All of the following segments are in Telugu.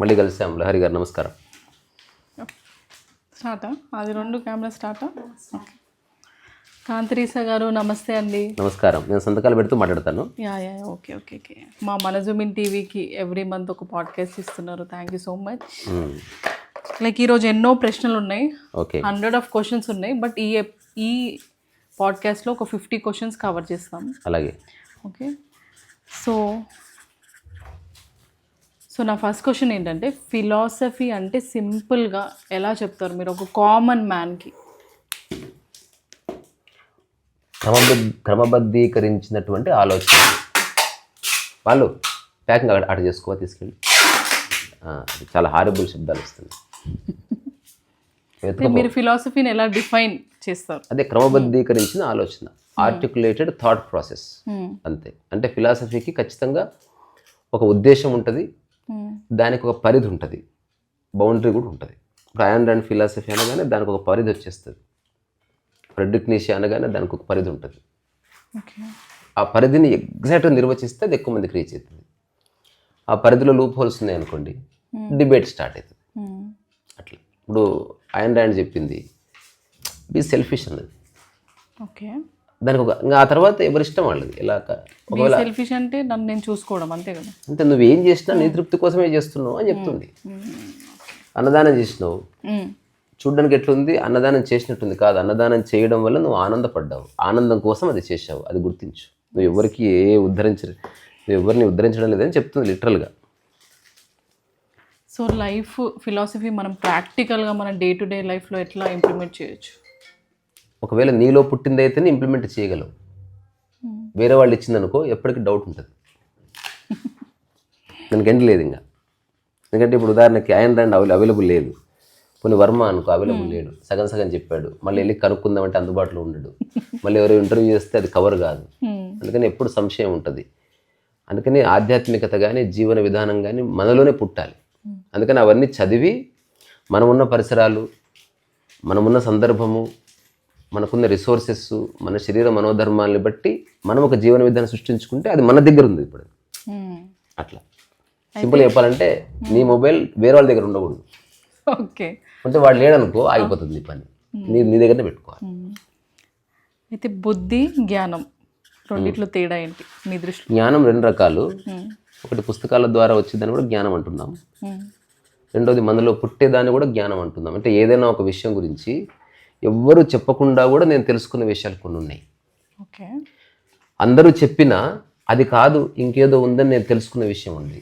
మళ్ళీ కలిసాం. లహరి గారు నమస్కారం. స్టార్టా? అది 2 కెమెరా స్టార్టా? ఓకే. కాంతిరీసా గారు నమస్తే అండి. నమస్కారం. నేను సంతకాలు పెడుతూ మాట్లాడతాను. Yeah okay okay okay. మా మనజుమిన్ టీవీకి ఎవ్రీ మంత్ ఒక పాడ్కాస్ట్ ఇస్తున్నారు. Thank you so much. Like ఈరోజు ఎన్నో ప్రశ్నలు ఉన్నాయి, ఓకే, 100 ఆఫ్ క్వశ్చన్స్ ఉన్నాయి. బట్ ఈ పాడ్కాస్ట్లో ఒక 50 క్వశ్చన్స్ కవర్ చేస్తాం. అలాగే. ఓకే. సో నా ఫస్ట్ క్వశ్చన్ ఏంటంటే, ఫిలాసఫీ అంటే సింపుల్గా ఎలా చెప్తారు మీరు ఒక కామన్ మ్యాన్కి? క్రమబద్ధీకరించినటువంటి ఆలోచన. వాళ్ళు ప్యాకింగ్ అక్కడ చేసుకోవా తీసుకెళ్ళి. చాలా హారబుల్ శబ్దాలు వస్తుంది. మీరు ఫిలాసఫీని ఎలా డిఫైన్ చేస్తారు? అదే క్రమబద్ధీకరించిన ఆలోచన, ఆర్టికులేటెడ్ థాట్ ప్రాసెస్, అంతే. అంటే ఫిలాసఫీకి ఖచ్చితంగా ఒక ఉద్దేశం ఉంటుంది, దానికి ఒక పరిధి ఉంటుంది, బౌండరీ కూడా ఉంటుంది. ఇప్పుడు అయాన్ ర్యాండ్ ఫిలాసఫీ అనగానే దానికి ఒక పరిధి వచ్చేస్తుంది. ఫ్రెడ్రిక్ నీషే అనగానే దానికి ఒక పరిధి ఉంటుంది. ఆ పరిధిని ఎగ్జాక్ట్గా నిర్వచిస్తే అది ఎక్కువ మందికి రీచ్ అవుతుంది. ఆ పరిధిలో లూప్ హోల్స్ ఉన్నాయి అనుకోండి, డిబేట్ స్టార్ట్ అవుతుంది. అట్లా ఇప్పుడు అయాన్ ర్యాండ్ చెప్పింది బీ సెల్ఫిష్ అన్నది. ఓకే. దానికి ఒక ఇంకా ఆ తర్వాత ఎవరిష్టం వాళ్ళది. ఇలా ఒకవేళ సెల్ఫిష్ అంటే నన్ను నేను చూసుకోవడం అంతే కదా. అంటే నువ్వేం చేసినా నీ తృప్తి కోసమే చేస్తున్నావు అని చెప్తుంది. అన్నదానం చేసినావు, చూడడానికి ఎట్లుంది, అన్నదానం చేసినట్టుంది. కాదు, అన్నదానం చేయడం వల్ల నువ్వు ఆనందపడ్డావు, ఆనందం కోసం అది చేసావు, అది గుర్తించు. నువ్వు ఎవరికి నువ్వు ఎవరిని ఉద్ధరించడం లేదని చెప్తుంది లిటరల్గా. సో లైఫ్ ఫిలాసఫీ మనం ప్రాక్టికల్గా మన డే టు డే లైఫ్లో ఎట్లా ఇంప్లిమెంట్ చేయొచ్చు? ఒకవేళ నీలో పుట్టిందైతేనే ఇంప్లిమెంట్ చేయగలవు. వేరే వాళ్ళు ఇచ్చిందనుకో ఎప్పటికీ డౌట్ ఉంటుంది. దానికి ఎండ్ లేదు ఇంకా. ఎందుకంటే ఇప్పుడు ఉదాహరణకి అయాన్ ర్యాండ్ అవైలబుల్ లేదు, కొన్ని వర్మ అనుకో అవైలబుల్ లేడు, సగం సగం చెప్పాడు, మళ్ళీ వెళ్ళి కనుక్కుందామంటే అందుబాటులో ఉండడు, మళ్ళీ ఎవరు ఇంటర్వ్యూ చేస్తే అది కవర్ కాదు. అందుకని ఎప్పుడు సంశయం ఉంటుంది. అందుకని ఆధ్యాత్మికత కానీ జీవన విధానం కానీ మనలోనే పుట్టాలి. అందుకని అవన్నీ చదివి మనమున్న పరిసరాలు, మనమున్న సందర్భము, మనకున్న రిసోర్సెస్, మన శరీర మనోధర్మాలని బట్టి మనం ఒక జీవన విధానం సృష్టించుకుంటే అది మన దగ్గర ఉంది ఇప్పుడు. అట్లా సింపుల్ చెప్పాలంటే నీ మొబైల్ వేరే వాళ్ళ దగ్గర ఉండకూడదు. ఓకే. అంటే వాడు లేడనుకో ఆగిపోతుంది పని, నీ దగ్గరనే పెట్టుకోవాలి. అయితే బుద్ధి జ్ఞానం రెండిట్లో తేడా ఏంటి మీ దృష్టిలో? జ్ఞానం 2 రకాలు. ఒకటి పుస్తకాల ద్వారా వచ్చేదాన్ని కూడా జ్ఞానం అంటున్నాం. రెండోది మనలో పుట్టేదాన్ని కూడా జ్ఞానం అంటున్నాం. అంటే ఏదైనా ఒక విషయం గురించి ఎవ్వరూ చెప్పకుండా కూడా నేను తెలుసుకున్న విషయాలు కొన్ని ఉన్నాయి. ఓకే. అందరూ చెప్పినా అది కాదు ఇంకేదో ఉందని నేను తెలుసుకున్న విషయం ఉంది.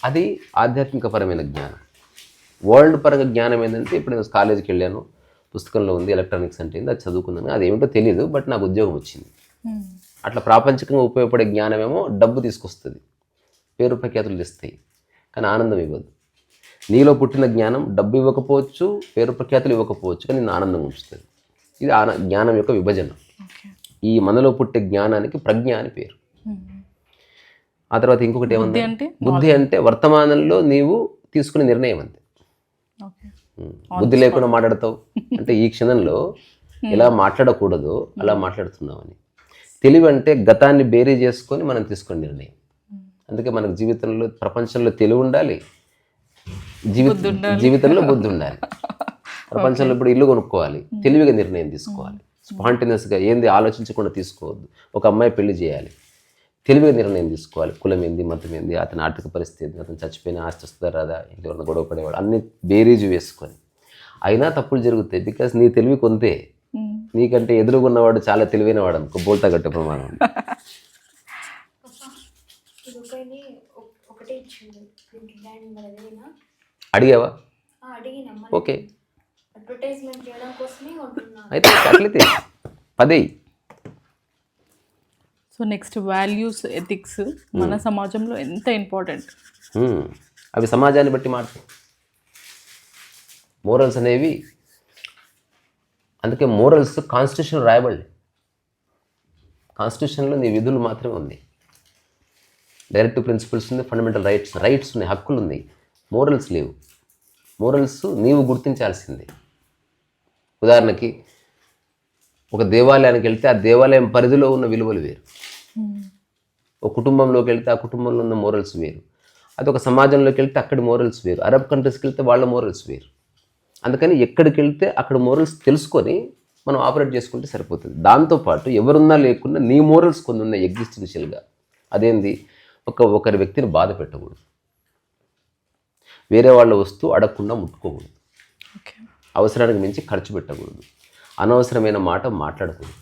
అది ఆధ్యాత్మిక పరమైన జ్ఞానం. వరల్డ్ పరంగా జ్ఞానం ఏంటంటే, ఇప్పుడు నేను కాలేజీకి వెళ్ళాను, పుస్తకంలో ఉంది ఎలక్ట్రానిక్స్ అంటే ఏంది, అది చదువుకున్నాను, అది ఏమిటో తెలియదు, బట్ నాకు ఉద్యోగం వచ్చింది. అట్లా ప్రాపంచికంగా ఉపయోగపడే జ్ఞానమేమో డబ్బు తీసుకొస్తుంది, పేరు ప్రఖ్యాతులు ఇస్తాయి, కానీ ఆనందం ఇవ్వదు. నీలో పుట్టిన జ్ఞానం డబ్బు ఇవ్వకపోవచ్చు, పేరు ప్రఖ్యాతులు ఇవ్వకపోవచ్చు, కానీ నేను ఆనందం ఉంచుతుంది. ఇది జ్ఞానం యొక్క విభజన. ఈ మనలో పుట్టే జ్ఞానానికి ప్రజ్ఞ అని పేరు. ఆ తర్వాత ఇంకొకటి ఏమన్నా, బుద్ధి అంటే వర్తమానంలో నీవు తీసుకునే నిర్ణయం అంతే. బుద్ధి లేకుండా మాట్లాడతావు అంటే ఈ క్షణంలో ఎలా మాట్లాడకూడదో అలా మాట్లాడుతున్నావు అని. తెలివి అంటే గతాన్ని బేరీ చేసుకొని మనం తీసుకునే నిర్ణయం. అందుకే మనకు జీవితంలో, ప్రపంచంలో తెలివి ఉండాలి, జీవితంలో బుద్ధి ఉండాలి. ప్రపంచంలో ఇప్పుడు ఇల్లు కొనుక్కోవాలి, తెలివిగా నిర్ణయం తీసుకోవాలి. స్పాంటేనియస్గా ఏంది ఆలోచించకుండా తీసుకోవద్దు. ఒక అమ్మాయి పెళ్లి చేయాలి, తెలివిగా నిర్ణయం తీసుకోవాలి. కులం ఏంది, మతం ఏంది, అతని ఆర్థిక పరిస్థితి, అతను చచ్చిపోయిన ఆస్తి వస్తుందా రాదా, ఇంటి ఎవరైనా గొడవ పడేవాడు, అన్ని బేరీజు వేసుకొని. అయినా తప్పులు జరుగుతాయి, బికాస్ నీ తెలివి కొంతే. నీకంటే ఎదురుగున్నవాడు చాలా తెలివైన వాడు అనుకో, బోల్తా గట్టే ప్రమాణం. అడిగావా? ఓకే. అయితే అట్లయితే 10. సో నెక్స్ట్ వాల్యూస్, ఎథిక్స్ మన సమాజంలో ఎంత ఇంపార్టెంట్? అవి సమాజాన్ని బట్టి మారుతాయి. మోరల్స్ అనేవి, అందుకే మోరల్స్ కాన్స్టిట్యూషన్ రాయబడలే. కాన్స్టిట్యూషన్లో నీ విధులు మాత్రమే ఉంది. డైరెక్టివ్ ప్రిన్సిపల్స్ ఉంది, ఫండమెంటల్ రైట్స్ ఉన్నాయి, హక్కులు ఉన్నాయి. మోరల్స్ లేవు. మోరల్స్ నీవు గుర్తించాల్సిందే. ఉదాహరణకి ఒక దేవాలయానికి వెళ్తే ఆ దేవాలయం పరిధిలో ఉన్న విలువలు వేరు, ఒక కుటుంబంలోకి వెళ్తే ఆ కుటుంబంలో ఉన్న మోరల్స్ వేరు. అది ఒక సమాజంలోకి వెళ్తే అక్కడి మోరల్స్ వేరు, అరబ్ కంట్రీస్కి వెళ్తే వాళ్ళ మోరల్స్ వేరు. అందుకని ఎక్కడికి వెళ్తే అక్కడ మోరల్స్ తెలుసుకొని మనం ఆపరేట్ చేసుకుంటే సరిపోతుంది. దాంతోపాటు ఎవరున్నా లేకున్నా నీ మోరల్స్ కొన్ని ఉన్నాయి ఎగ్జిస్టెన్షియల్గా. అదేంది, ఒకరి వ్యక్తిని బాధ పెట్టకూడదు, వేరే వాళ్ళ వస్తువు అడగకుండా ముట్టుకోకూడదు, ఓకే, అవసరానికి మించి ఖర్చు పెట్టకూడదు, అనవసరమైన మాట మాట్లాడకూడదు,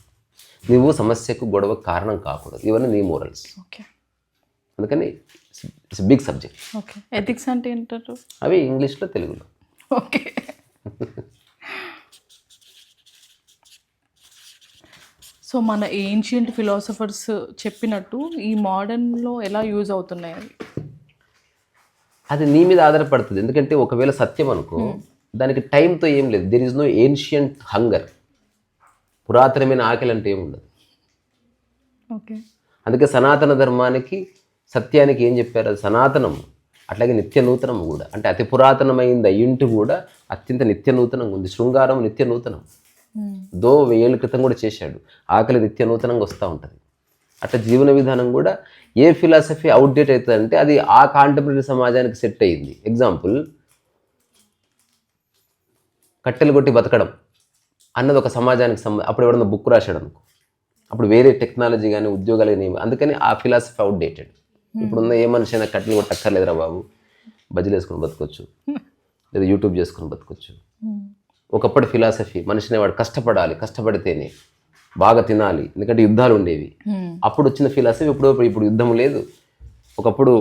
నువ్వు సమస్యకు గొడవకు కారణం కాకూడదు. ఇవన్నీ నీ మోరల్స్. ఓకే, అందుకని it's big subject. Okay. Ethics అంటే ఏంటారు? అవి ఇంగ్లీష్లో, తెలుగులో. ఓకే. సో మన ఏన్షియంట్ ఫిలాసఫర్స్ చెప్పినట్టు ఈ మోడర్న్లో ఎలా యూజ్ అవుతున్నాయి అవి? అది నీ మీద ఆధారపడుతుంది. ఎందుకంటే ఒకవేళ సత్యం అనుకో, దానికి టైంతో ఏం లేదు. There is no ancient hunger. పురాతనమైన ఆకలి అంటే ఏముండదు. ఓకే. అందుకే సనాతన ధర్మానికి సత్యానికి ఏం చెప్పారు, అది సనాతనము, అట్లాగే నిత్య నూతనము కూడా. అంటే అతి పురాతనమైంది అయ్యింటి కూడా అత్యంత నిత్య నూతనంగా ఉంది. శృంగారం నిత్య నూతనం. 2000 ఏళ్ళ క్రితం కూడా చేశాడు. ఆకలి నిత్య నూతనంగా వస్తూ ఉంటుంది. అట్లా జీవన విధానం కూడా ఏ ఫిలాసఫీ అవుట్డేట్ అవుతుందంటే అది ఆ కాంటెంపరీ సమాజానికి సెట్ అయ్యింది. ఎగ్జాంపుల్, కట్టెలు కొట్టి బతకడం అన్నది ఒక సమాజానికి అప్పుడు ఎవడన్నా బుక్ రాశాడు అనుకో, అప్పుడు వేరే టెక్నాలజీ కానీ ఉద్యోగాలు కానీ, అందుకని ఆ ఫిలాసఫీ అవుట్డేటెడ్. ఇప్పుడున్న ఏ మనిషి అయినా కట్టెలు కొట్టక్కర్లేదురా బాబు, బజ్జీలు వేసుకొని బతకొచ్చు, లేదా యూట్యూబ్ చేసుకొని బతకొచ్చు. ఒకప్పటి ఫిలాసఫీ మనిషిని వాడు కష్టపడాలి, కష్టపడితేనే బాగా తినాలి, ఎందుకంటే యుద్ధాలు ఉండేవి. అప్పుడు వచ్చిన ఫిలాసఫీ ఇప్పుడు యుద్ధం లేదు. ఒకప్పుడు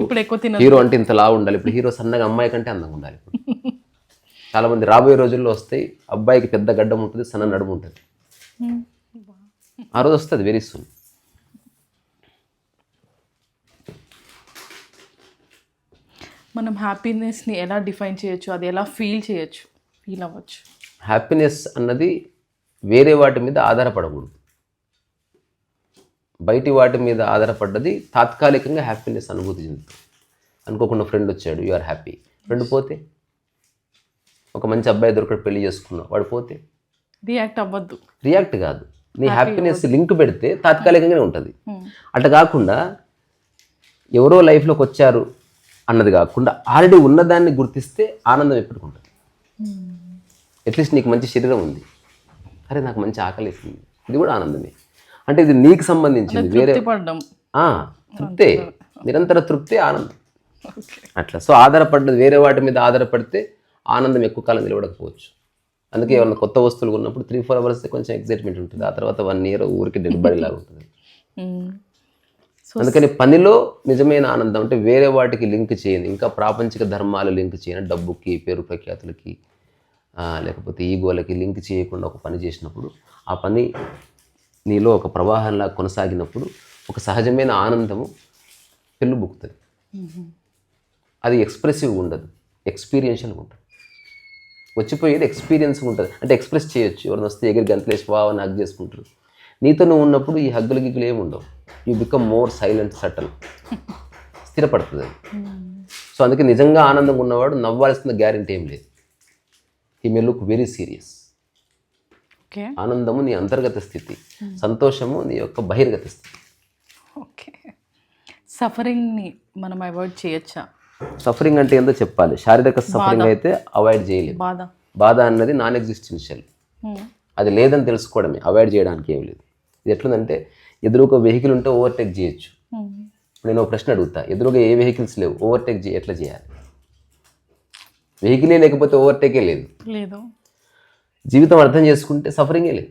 హీరో అంటే ఇంత లావు ఉండాలి, ఇప్పుడు హీరో సన్నగా అమ్మాయి కంటే అందంగా ఉండాలి. ఇప్పుడు చాలా మంది రాబోయే రోజుల్లో వస్తాయి, అబ్బాయికి పెద్ద గడ్డం ఉంటుంది, సన్న నడుము ఉంటుంది. ఆ రోజు వస్తుంది వెరీ సూన్. మనం హ్యాపీనెస్ని ఎలా డిఫైన్ చేయొచ్చు, అది ఎలా ఫీల్ అవ్వచ్చు? హ్యాపీనెస్ అన్నది వేరే వాటి మీద ఆధారపడకూడదు. బయటి వాటి మీద ఆధారపడ్డది తాత్కాలికంగా హ్యాపీనెస్ అనుభూతి చెందుతుంది. అనుకోకుండా ఫ్రెండ్ వచ్చాడు, యు ఆర్ హ్యాపీ. ఫ్రెండ్ పోతే, ఒక మంచి అబ్బాయి దొరకడు, పెళ్లి చేసుకున్నావు, వాడు పోతే రియాక్ట్ అవ్వద్దు. రియాక్ట్ కాదు, నీ హ్యాపీనెస్ లింక్ పెడితే తాత్కాలికంగానే ఉంటుంది. అట్లా కాకుండా ఎవరో లైఫ్లోకి వచ్చారు అన్నది కాకుండా ఆల్రెడీ ఉన్నదాన్ని గుర్తిస్తే ఆనందం ఎప్పటికుంటుంది. అట్లీస్ట్ నీకు మంచి శరీరం ఉంది, అరే నాకు మంచి ఆకలి వేసింది, ఇది కూడా ఆనందమే. అంటే ఇది నీకు సంబంధించింది, వేరే తృప్తే, నిరంతర తృప్తి, ఆనందం అట్లా. సో ఆధారపడ్డది వేరే వాటి మీద ఆధారపడితే ఆనందం ఎక్కువ కాలం నిలబడకపోవచ్చు. అందుకే ఏమన్నా కొత్త వస్తువులు ఉన్నప్పుడు 3-4 అవర్స్ కొంచెం ఎక్సైట్మెంట్ ఉంటుంది, ఆ తర్వాత 1 year ఊరికి డెడ్ బాడీ లాగా ఉంటుంది. అందుకని పనిలో నిజమైన ఆనందం అంటే వేరే వాటికి లింక్ చేయని, ఇంకా ప్రాపంచిక ధర్మాలు లింక్ చేయని, డబ్బుకి, పేరు ప్రఖ్యాతులకి, లేకపోతే ఈగోలకి లింక్ చేయకుండా ఒక పని చేసినప్పుడు, ఆ పని నీలో ఒక ప్రవాహంలా కొనసాగినప్పుడు ఒక సహజమైన ఆనందము పెళ్ళుబుక్కుతుంది. అది ఎక్స్ప్రెసివ్గా ఉండదు, ఎక్స్పీరియన్షియల్గా ఉంటుంది. వచ్చిపోయేది ఎక్స్పీరియన్స్గా ఉంటుంది. అంటే ఎక్స్ప్రెస్ చేయొచ్చు, ఎవరిని వస్తే ఎగిరి గంతలేసి వావని హగ్ చేసుకుంటారు. నీతో నువ్వు ఉన్నప్పుడు ఈ హగ్గులు గిగ్గులు ఏమి ఉండవు. You become more silent, subtle, స్థిరపడుతుంది అది. సో అందుకే నిజంగా ఆనందంగా ఉన్నవాడు నవ్వాల్సిన గ్యారెంటీ ఏం లేదు. He may look very serious. ఆనందము నీ అంతర్గత స్థితి, సంతోషము నీ యొక్క బహిర్గత స్థితి. ఓకే. సఫరింగ్ని మనం అవాయిడ్ చేయొచ్చా? సఫరింగ్ అంటే ఏందో చెప్పాలి. శారీరక సఫరింగ్ అయితే అవాయిడ్ చేయలేదు. బాధ అన్నది నాన్ ఎగ్జిస్టెన్షియల్, అది లేదని తెలుసుకోవడమే, అవాయిడ్ చేయడానికి ఏం లేదు. ఇది ఎట్లుందంటే, ఎదురుగా వెహికల్ ఉంటే ఓవర్టేక్ చేయొచ్చు. ఇప్పుడు నేను ఒక ప్రశ్న అడుగుతా, ఎదురుగా ఏ వెహికల్స్ లేవు, ఓవర్టేక్ ఎట్లా చేయాలి? వెహికలే లేకపోతే ఓవర్టేకే లేదు. జీవితం అర్థం చేసుకుంటే సఫరింగే లేదు.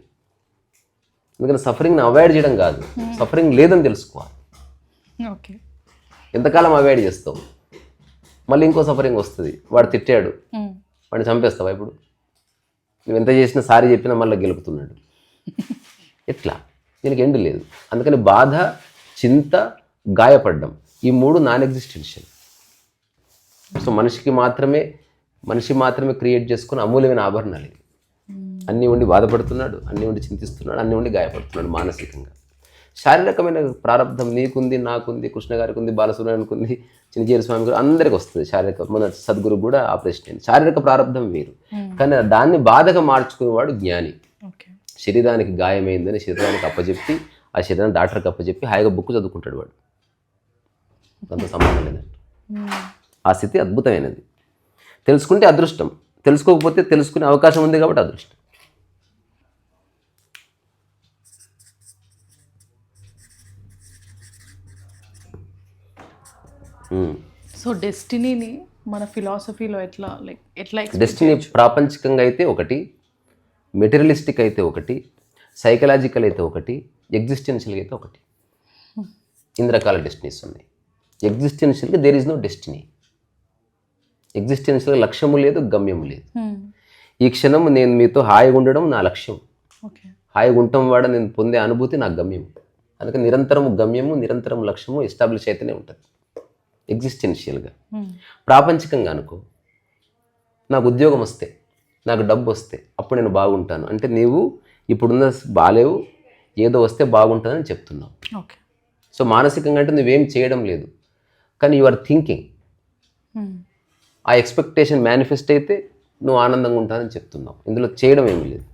ఎందుకంటే సఫరింగ్ని అవాయిడ్ చేయడం కాదు, సఫరింగ్ లేదని తెలుసుకోవాలి. ఓకే. ఎంతకాలం అవాయిడ్ చేస్తావు, మళ్ళీ ఇంకో సఫరింగ్ వస్తుంది. వాడు తిట్టాడు, వాడిని చంపేస్తావా? ఇప్పుడు నువ్వు ఎంత చేసినా, సారీ చెప్పినా మళ్ళీ గెలుపుతున్నాడు, ఎట్లా? దీనికి ఎండ్ లేదు. అందుకని బాధ, చింత, గాయపడ్డం, ఈ 3 నాన్ ఎగ్జిస్టెన్షియల్. సో మనిషి మాత్రమే క్రియేట్ చేసుకుని అమూల్యమైన ఆభరణాలు ఇవి. అన్నీ ఉండి బాధపడుతున్నాడు, అన్నీ ఉండి చింతిస్తున్నాడు, అన్నీ ఉండి గాయపడుతున్నాడు మానసికంగా. శారీరకమైన ప్రారంధం నీకుంది, నాకుంది, కృష్ణ గారికి ఉంది, బాలసుబ్రహ్మణ్యానికి ఉంది, చిన్నజీర స్వామి గారు అందరికి వస్తుంది. మన సద్గురు కూడా ఆ ప్రశ్న. శారీరక ప్రారంధం వేరు, కానీ దాన్ని బాధగా మార్చుకునేవాడు జ్ఞాని. శరీరానికి గాయమైందని శరీరానికి అప్పచెప్పి, ఆ శరీరాన్ని డాక్టర్కి అప్పచెప్పి హాయిగా బుక్ చదువుకుంటాడు వాడు. అంత సంబంధం లేదండి. ఆ స్థితి అద్భుతమైనది. తెలుసుకుంటే అదృష్టం, తెలుసుకోకపోతే తెలుసుకునే అవకాశం ఉంది కాబట్టి అదృష్టం. సో డెస్టినీని మన ఫిలాసఫీలో ఎట్లా డెస్టినీ ప్రాపంచికంగా అయితే ఒకటి, మెటీరియలిస్టిక్ అయితే ఒకటి, సైకలాజికల్ అయితే ఒకటి, ఎగ్జిస్టెన్షియల్గా అయితే ఒకటి. ఇన్ని రకాల డెస్టినీస్ ఉన్నాయి. ఎగ్జిస్టెన్షియల్గా దేర్ ఈజ్ నో డెస్టినీ. ఎగ్జిస్టెన్షియల్గా లక్ష్యము లేదు, గమ్యము లేదు. ఈ క్షణం నేను మీతో హాయిగా ఉండడం నా లక్ష్యం, హాయిగా ఉండటం వాడ నేను పొందే అనుభూతి నా గమ్యం. అందుకే నిరంతరము గమ్యము, నిరంతరం లక్ష్యము ఎస్టాబ్లిష్ అయితేనే ఉంటుంది ఎగ్జిస్టెన్షియల్గా. ప్రాపంచికంగా అనుకో, నాకు ఉద్యోగం వస్తే, నాకు డబ్బు వస్తే అప్పుడు నేను బాగుంటాను అంటే నీవు ఇప్పుడున్న బాలేవు, ఏదో వస్తే బాగుంటుందని చెప్తున్నావు. సో మానసికంగా అంటే నువ్వేం చేయడం లేదు, కానీ యు ఆర్ థింకింగ్. ఆ ఎక్స్పెక్టేషన్ మేనిఫెస్ట్ అయితే నువ్వు ఆనందంగా ఉంటానని చెప్తున్నావు. ఇందులో చేయడం ఏమీ లేదు.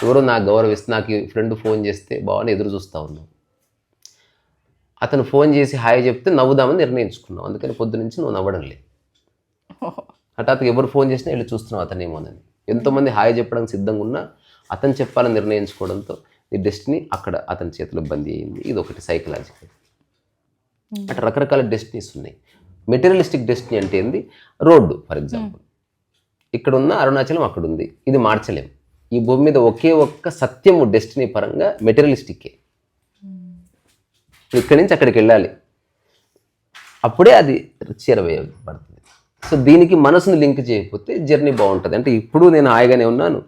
ఎవరో నాకు గౌరవిస్తే, నాకు ఫ్రెండ్ ఫోన్ చేస్తే బాగుంది ఎదురు చూస్తూ ఉన్నావు. అతను ఫోన్ చేసి హాయ్ చెప్తే నవ్వుదామని నిర్ణయించుకున్నావు. అందుకని పొద్దు నుంచి నువ్వు నవ్వడం లేదు. హఠాత్తుగా ఎవరు ఫోన్ చేసినా వెళ్ళి చూస్తున్నావు అతనేమోనని. ఎంతోమంది హాయ్ చెప్పడానికి సిద్ధంగా ఉన్నా అతను చెప్పాలని నిర్ణయించుకోవడంతో నీ డెస్టినీ అక్కడ అతని చేతిలో బందీ అయింది. ఇది ఒకటి సైకలాజికల్. అట్లా రకరకాల డెస్టినీస్ ఉన్నాయి. మెటీరియలిస్టిక్ డెస్టినీ అంటే ఏంది? రోడ్డు ఫర్ ఎగ్జాంపుల్, ఇక్కడ ఉన్న అరుణాచలం అక్కడ ఉంది, ఇది మార్చలేం. ఈ భూమి మీద ఒకే ఒక్క సత్యము డెస్టినీ పరంగా మెటీరియలిస్టిక్కే. ఇప్పుడు ఇక్కడి నుంచి అక్కడికి వెళ్ళాలి, అప్పుడే అది చేరవేయబడుతుంది. సో దీనికి మనసుని లింక్ చేయకపోతే జర్నీ బాగుంటుంది. అంటే ఇప్పుడు నేను హాయిగానే ఉన్నాను,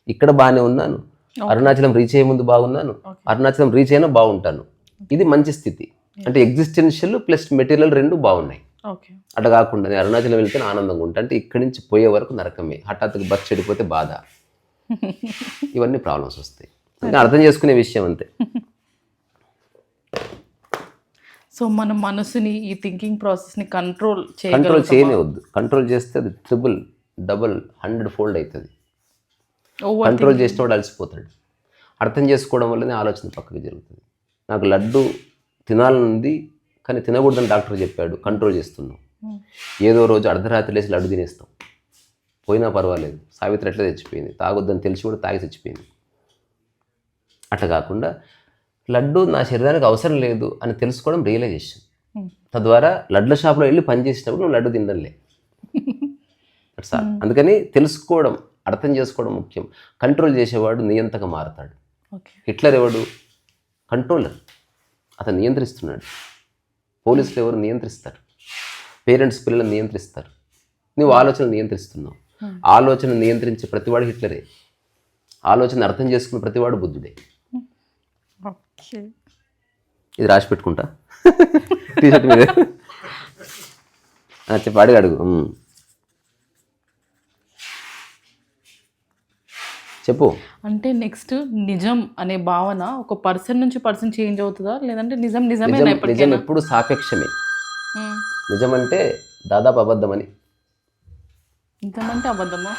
ఇక్కడ బాగానే ఉన్నాను, అరుణాచలం రీచ్ అయ్యే ముందు బాగున్నాను, అరుణాచలం రీచ్ అయినా బాగుంటాను, ఇది మంచి స్థితి. అంటే ఎగ్జిస్టెన్షియల్ ప్లస్ మెటీరియల్ రెండు బాగున్నాయి. అట్లా కాకుండా నేను అరుణాచలం వెళ్తే ఆనందంగా ఉంటా అంటే ఇక్కడి నుంచి పోయే వరకు నరకమే. హఠాత్తుగా బస్సు చెడిపోతే బాధ, ఇవన్నీ ప్రాబ్లమ్స్ వస్తాయి. అర్థం చేసుకునే విషయం అంతే. సో మన మనసుని, ఈ థింకింగ్ ప్రాసెస్ని కంట్రోల్ చేయనే వద్దు. కంట్రోల్ చేస్తే అది ట్రిపుల్, డబుల్, 100 ఫోల్డ్ అవుతుంది. కంట్రోల్ చేసిన వాడు అలసిపోతాడు. అర్థం చేసుకోవడం వల్లనే ఆలోచన పక్కకి జరుగుతుంది. నాకు లడ్డు తినాలనుంది కానీ తినకూడదని డాక్టర్ చెప్పాడు, కంట్రోల్ చేస్తున్నాం. ఏదో రోజు అర్ధరాత్రి లేచి లడ్డు తినేస్తాం, పోయినా పర్వాలేదు. సావిత్రి ఎట్లా తెచ్చిపోయింది, తాగొద్దని తెలిసి కూడా తాగి చచ్చిపోయింది. అట్లా కాకుండా లడ్డు నా శరీరానికి అవసరం లేదు అని తెలుసుకోవడం రియలైజేషన్. తద్వారా లడ్ల షాప్లో వెళ్ళి పని చేసినప్పుడు నువ్వు లడ్డు తినలే. అందుకని తెలుసుకోవడం, అర్థం చేసుకోవడం ముఖ్యం. కంట్రోల్ చేసేవాడు నియంతగా మారుతాడు. హిట్లర్ ఎవడు? కంట్రోలర్. అతను నియంత్రిస్తున్నాడు. పోలీసులు ఎవరు? నియంత్రిస్తారు. పేరెంట్స్ పిల్లలను నియంత్రిస్తారు. నువ్వు ఆలోచన నియంత్రిస్తున్నావు. ఆలోచన నియంత్రించే ప్రతివాడు హిట్లరే. ఆలోచన అర్థం చేసుకున్న ప్రతివాడు బుద్ధుడే. ఇది రాసి పెట్టుకుంటా టీషర్ట్ మీద. చెప్పి అడుగు చెప్పు. అంటే నెక్స్ట్ నిజం అనే భావన ఒక పర్సన్ నుంచి పర్సన్ చేంజ్ అవుతుందా, లేదంటే నిజమే? నిజం ఎప్పుడు సాపేక్షమే. నిజం అంటే దాదాపు అబద్ధమని. నిజమంటే అబద్ధమా?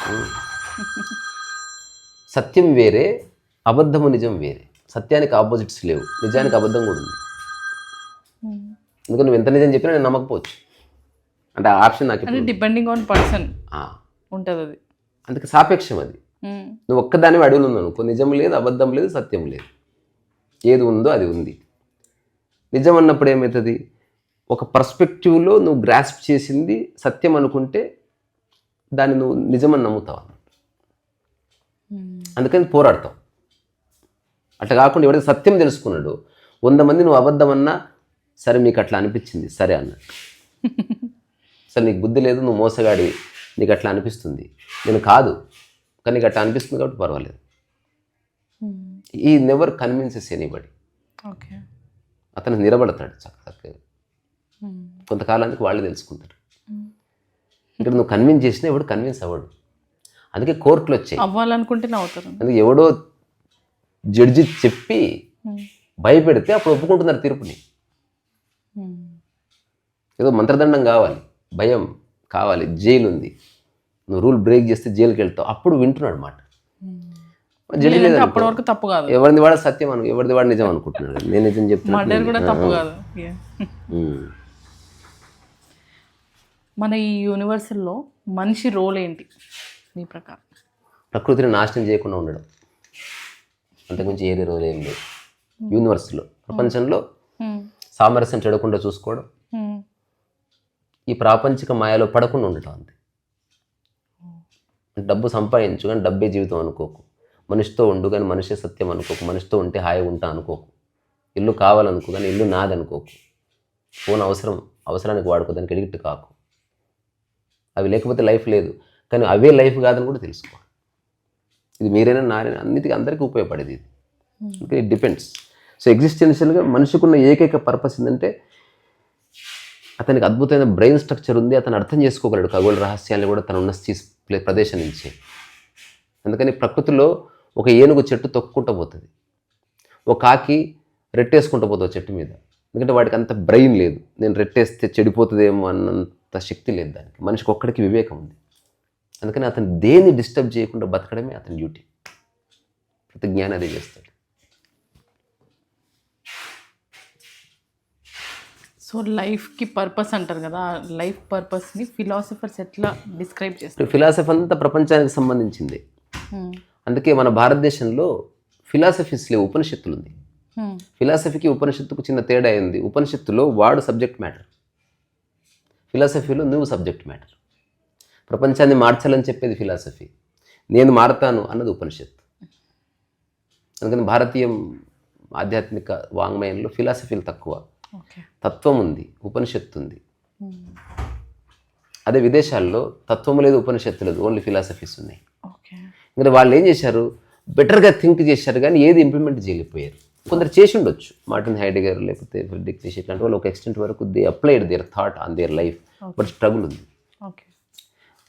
సత్యం వేరే, అబద్ధము నిజం వేరే. సత్యానికి ఆపోజిట్స్ లేవు, నిజానికి అబద్ధం కూడా ఉంది. ఎందుకంటే నువ్వు ఎంత నిజం చెప్పినా నేను నమ్మకపోవచ్చు. అంటే ఆ ఆప్షన్ నాకు డిపెండింగ్ ఆన్ పర్సన్ ఉంటుంది అది. అందుకే సాపేక్షం అది. నువ్వు ఒక్కదాని అడుగులు ఉన్నావు అనుకో, నిజం లేదు, అబద్ధం లేదు, సత్యం లేదు. ఏది ఉందో అది ఉంది. నిజం అన్నప్పుడు ఏమవుతుంది? ఒక పర్స్పెక్టివ్లో నువ్వు గ్రాస్ప్ చేసింది సత్యం అనుకుంటే దాన్ని నువ్వు నిజమని నమ్ముతావు. అందుకని పోరాడతావు. అట్లా కాకుండా ఎవరైతే సత్యం తెలుసుకున్నాడు, 100 మంది నువ్వు అబద్ధం అన్నా సరే మీకు అట్లా అనిపించింది సరే అన్నట్టు. సరే నీకు బుద్ధి లేదు, నువ్వు మోసగాడి, నీకు అట్లా అనిపిస్తుంది. నేను కాదు కానీ నీకు అట్లా అనిపిస్తుంది కాబట్టి పర్వాలేదు. ఈ నెవర్ కన్విన్సెస్ ఎనీబడి. అతను నిలబడతాడు చక్కగా. కొంతకాలానికి వాళ్ళు తెలుసుకుంటారు. ఇక్కడ నువ్వు కన్విన్స్ చేసినా ఎవడు కన్విన్స్ అవ్వడు. అందుకే కోర్టులు వచ్చాయి. అవ్వాలనుకుంటే అవుతారు. అందుకే ఎవడో జడ్జి చెప్పి భయపెడితే అప్పుడు ఒప్పుకుంటున్నారు తీర్పుని. ఏదో మంత్రదండం కావాలి, భయం కావాలి, జైలు ఉంది, నువ్వు రూల్ బ్రేక్ చేస్తే జైలుకి వెళ్తావు, అప్పుడు వింటున్నాడు మాట. జడ్జి లేదు, అప్పటి వరకు తప్పు కాదు. ఎవరిది వాడు సత్యం ఎవరిది వాడు నిజం అనుకుంటున్నాడు. నేను నిజం చెప్తున్నాను. మన ఈ యూనివర్సల్లో మనిషి రోల్ ఏంటి మీ ప్రకారం? ప్రకృతిని నాశనం చేయకుండా ఉండడం, అంతకుమించి ఏదే రోజు ఏం లేదు. యూనివర్స్లో, ప్రపంచంలో సామరస్యం చెడకుండా చూసుకోవడం, ఈ ప్రాపంచిక మాయలో పడకుండా ఉండటం అంతే. డబ్బు సంపాదించు కానీ డబ్బే జీవితం అనుకోకు, మనిషితో ఉండు కానీ మనిషే సత్యం అనుకోకు, మనిషితో ఉంటే హాయిగా ఉంటా అనుకోకు, ఇల్లు కావాలనుకో కానీ ఇల్లు నాదనుకోకు, ఫోన్ అవసరానికి వాడుకో, దానికి ఎడిక్ట్ కాకు. అవి లేకపోతే లైఫ్ లేదు, కానీ అవే లైఫ్ కాదని కూడా తెలుసుకో. ఇది మీరైనా నారైనా అన్నిటికీ అందరికీ ఉపయోగపడేది ఇది. ఇంకా ఇట్ డిపెండ్స్. సో ఎగ్జిస్టెన్షియల్గా మనిషికున్న ఏకైక పర్పస్ ఏంటంటే అతనికి అద్భుతమైన బ్రెయిన్ స్ట్రక్చర్ ఉంది, అతను అర్థం చేసుకోగలడు ఖగోళ రహస్యాన్ని కూడా తను ఉన్న ప్రదేశం నుంచి. అందుకని ప్రకృతిలో ఒక ఏనుగు చెట్టు తొక్కుంటూ పోతుంది, ఒక కాకి రెట్టేసుకుంటూ పోతుంది చెట్టు మీద. ఎందుకంటే వాడికి అంత బ్రెయిన్ లేదు, నేను రెట్టేస్తే చెడిపోతుందేమో అన్నంత శక్తి లేదు దానికి. మనిషికి ఒక్కడికి వివేకం ఉంది. అందుకని అతను దేన్ని డిస్టర్బ్ చేయకుండా బతకడమే అతని డ్యూటీ. ప్రతి జ్ఞానం అదే చేస్తాడు. సో లైఫ్కి పర్పస్ అంటారు కదా, లైఫ్ పర్పస్ని ఫిలాసఫర్స్ ఎట్లా డిస్క్రైబ్ చేస్తారు? ఫిలాసఫీ అంతా ప్రపంచానికి సంబంధించింది. అందుకే మన భారతదేశంలో ఫిలాసఫీస్ లేవు, ఉపనిషత్తులు ఉంది. ఫిలాసఫీకి ఉపనిషత్తుకు చిన్న తేడా అయింది. ఉపనిషత్తులో వాడు సబ్జెక్ట్ మ్యాటర్, ఫిలాసఫీలో నువ్వు సబ్జెక్ట్ మ్యాటర్. ప్రపంచాన్ని మార్చాలని చెప్పేది ఫిలాసఫీ, నేను మారతాను అన్నది ఉపనిషత్తు. అందుకని భారతీయ ఆధ్యాత్మిక వాంగ్మయంలో ఫిలాసఫీలు తక్కువ, తత్వం ఉంది, ఉపనిషత్తు ఉంది. అదే విదేశాల్లో తత్వం లేదు, ఉపనిషత్తు లేదు, ఓన్లీ ఫిలాసఫీస్ ఉన్నాయి. ఇంకా వాళ్ళు ఏం చేశారు, బెటర్గా థింక్ చేశారు కానీ ఏది ఇంప్లిమెంట్ చేయలేకపోయారు. కొందరు చేసి ఉండొచ్చు, మార్టిన్ హైడెగర్ లేకపోతే ఫ్రెడరిక్ నీషే ఇట్లాంటి వాళ్ళు ఒక ఎక్స్టెంట్ వరకు they applied their thought on their life, but struggle ఉంది.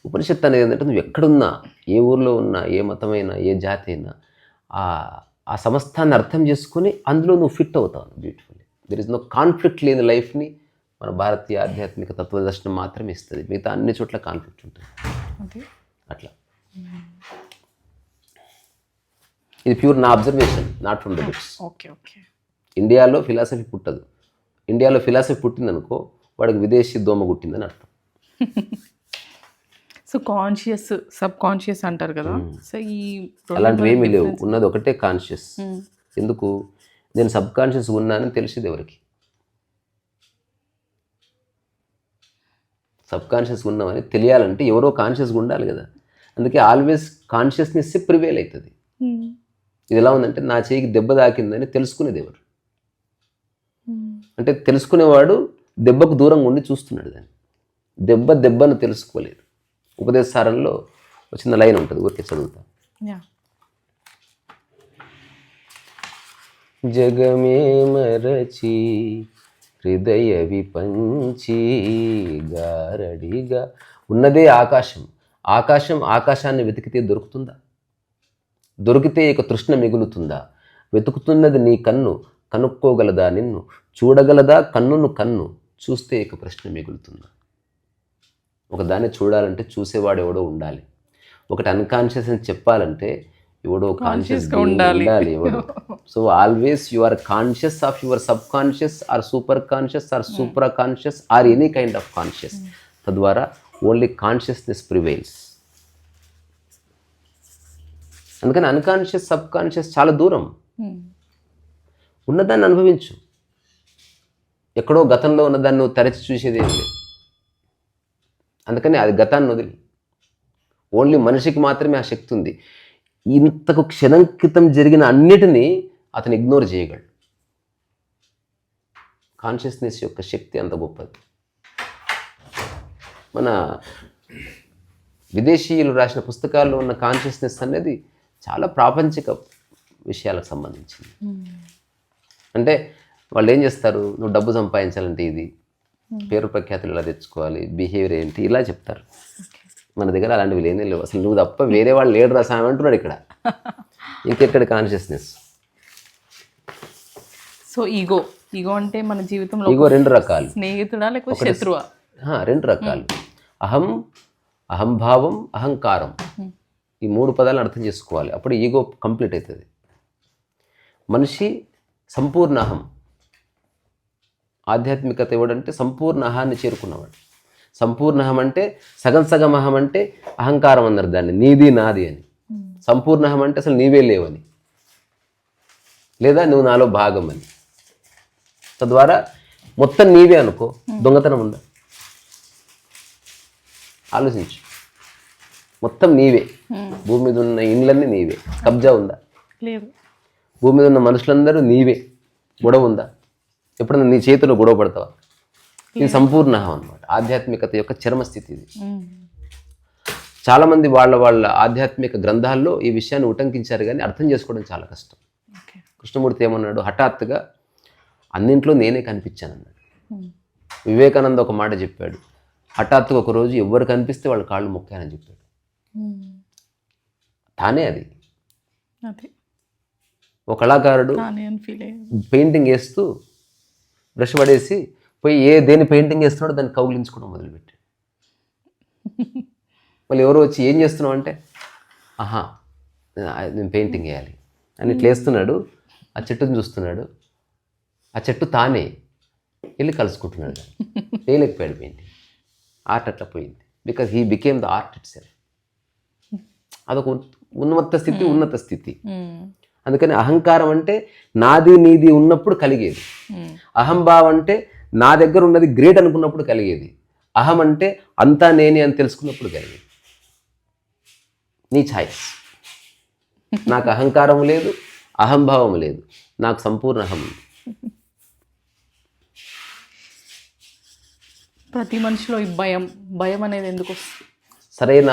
ఉపనిషత్తు అనేది ఏంటంటే నువ్వు ఎక్కడున్నా, ఏ ఊర్లో ఉన్నా, ఏ మతమైనా, ఏ జాతి అయినా ఆ సమస్తాన్ని అర్థం చేసుకుని అందులో నువ్వు ఫిట్ అవుతావు beautifully. There is no conflict లేని లైఫ్ని మన భారతీయ ఆధ్యాత్మిక తత్వదర్శనం మాత్రమే ఇస్తుంది. మిగతా అన్ని చోట్ల కాన్ఫ్లిక్ట్ ఉంటుంది. అట్లా ఇది ప్యూర్ నా observation, not from the books. ఇండియాలో ఫిలాసఫీ పుట్టదు. ఇండియాలో ఫిలాసఫీ పుట్టిందనుకో వాడికి విదేశీ దోమ గుట్టిందని అర్థం. సో కాన్షియస్, సబ్ కాన్షియస్ అంటారు కదా. సో ఈ అలాంటివి ఏమీ లేవు, ఉన్నది ఒకటే కాన్షియస్. ఎందుకు నేను సబ్ కాన్షియస్ ఉన్నానని తెలిసేది ఎవరికి? సబ్ కాన్షియస్ ఉన్నామని తెలియాలంటే ఎవరో కాన్షియస్గా ఉండాలి కదా. అందుకే ఆల్వేస్ కాన్షియస్నెస్ ప్రివేల్ అవుతుంది. ఇది ఎలా ఉందంటే నా చేయికి దెబ్బ తాకిందని తెలుసుకునేది ఎవరు అంటే తెలుసుకునేవాడు దెబ్బకు దూరంగా ఉండి చూస్తున్నాడు దాన్ని. దెబ్బను తెలుసుకోలేదు. ఉపదేశ సారంలో ఒక చిన్న లైన్ ఉంటుంది, ఊరికే చదువుతా. జగమే మరచి హృదయ విపంచి గారడిగా ఉన్నదే ఆకాశం. ఆకాశాన్ని వెతికితే దొరుకుతుందా? దొరికితే ఇక తృష్ణ మిగులుతుందా? వెతుకుతున్నది నీ కన్ను, కనుక్కోగలదా నిన్ను? చూడగలదా కన్నును కన్ను? చూస్తే ఇక ప్రశ్న మిగులుతుందా? ఒకదాన్ని చూడాలంటే చూసేవాడు ఎవడో ఉండాలి. ఒకటి అన్కాన్షియస్ అని చెప్పాలంటే ఎవడో కాన్షియస్గా ఉండాలి ఎవడో. So always you are conscious of your subconscious or superconscious or superconscious or any kind of conscious. తద్వారా ఓన్లీ కాన్షియస్నెస్ ప్రివైల్స్. అందుకని అన్కాన్షియస్, సబ్ కాన్షియస్ చాలా దూరం. ఉన్నదాన్ని అనుభవించు. ఎక్కడో గతంలో ఉన్నదాన్ని నువ్వు తరచి చూసేది ఏం లేదు. అందుకని అది గతాన్ని వదిలి, ఓన్లీ మనిషికి మాత్రమే ఆ శక్తి ఉంది. ఇంతకు క్షణం క్రితం జరిగిన అన్నిటినీ అతను ఇగ్నోర్ చేయగలడు. కాన్షియస్నెస్ యొక్క శక్తి అంత గొప్పది. మన విదేశీయులు రాసిన పుస్తకాల్లో ఉన్న కాన్షియస్నెస్ అనేది చాలా ప్రాపంచిక విషయాలకు సంబంధించింది. అంటే వాళ్ళు ఏం చేస్తారు, నువ్వు డబ్బు సంపాదించాలంటే ఇది, పేరు ప్రఖ్యాతులు ఇలా తెచ్చుకోవాలి, బిహేవియర్ ఏంటి, ఇలా చెప్తారు. మన దగ్గర అలాంటివి లేనే లేవు. అసలు నువ్వు తప్ప వేరే వాళ్ళు లేడు రాసామంటున్నాడు ఇక్కడ. ఇంకెక్కడ కాన్షియస్నెస్? సో ఈగో అంటే మన జీవితంలో ఈగో రెండు రకాలు. స్నేహితుడా లేకపోతే శత్రువా? రెండు రకాలు. అహంభావం, అహంకారం. ఈ మూడు పదాలను అర్థం చేసుకోవాలి, అప్పుడు ఈగో కంప్లీట్ అవుతుంది. మనిషి సంపూర్ణ అహం. ఆధ్యాత్మికత ఎవడంటే సంపూర్ణ అహాన్ని చేరుకున్నవాడు. సంపూర్ణ అహం అంటే సగం సగం అహం అంటే అహంకారం అన్నారు దాన్ని, నీది నాది అని. సంపూర్ణ అహం అంటే అసలు నీవే లేవని, లేదా నువ్వు నాలో భాగం అని. తద్వారా మొత్తం నీవే అనుకో, దొంగతనం ఉందా? ఆలోచించు. మొత్తం నీవే, భూమి మీద ఉన్న ఇండ్లన్నీ నీవే, కబ్జా ఉందా? లేదు. భూమి మీద ఉన్న మనుషులందరూ నీవే, గొడవ ఉందా? ఎప్పుడన్నా నీ చేతిలో గొడవ పడతావా? ఇది సంపూర్ణ అహం అనమాట, ఆధ్యాత్మికత యొక్క చరమస్థితి ఇది. చాలామంది వాళ్ళ ఆధ్యాత్మిక గ్రంథాల్లో ఈ విషయాన్ని ఉటంకించారు, కానీ అర్థం చేసుకోవడం చాలా కష్టం. కృష్ణమూర్తి ఏమన్నాడు? హఠాత్తుగా అన్నింట్లో నేనే కనిపించాను అన్నాడు. వివేకానంద ఒక మాట చెప్పాడు, హఠాత్తుగా ఒకరోజు ఎవరు కనిపిస్తే వాళ్ళ కాళ్ళు మొక్కానని చెప్పాడు. తానే అది. ఒక కళాకారుడు పెయింటింగ్ వేస్తూ బ్రష్ పడేసి పోయి దేని పెయింటింగ్ వేస్తున్నాడో దాన్ని కౌగిలించుకోవడం మొదలుపెట్టాడు. మళ్ళీ ఎవరో వచ్చి ఏం చేస్తున్నావు అంటే, ఆహా నేను పెయింటింగ్ వేయాలి అని ఇట్లా వేస్తున్నాడు. ఆ చెట్టుని చూస్తున్నాడు, ఆ చెట్టు తానే వెళ్ళి కలుసుకుంటున్నాడు. వేయలేకపోయాడు పెయింటింగ్. ఆర్ట్ అట్లా పోయింది. Because he became the art it self. అదొక ఉన్నత స్థితి. అందుకని అహంకారం అంటే నాది నీది ఉన్నప్పుడు కలిగేది. అహంభావం అంటే నా దగ్గర ఉన్నది గ్రేట్ అనుకున్నప్పుడు కలిగేది. అహం అంటే అంతా నేనే అని తెలుసుకున్నప్పుడు కలిగేది. నీ ఛాయిస్. నాకు అహంకారం లేదు, అహంభావం లేదు, నాకు సంపూర్ణ అహం ఉంది. ప్రతి మనిషిలో ఈ భయం అనేది ఎందుకు వస్తుంది? సరైన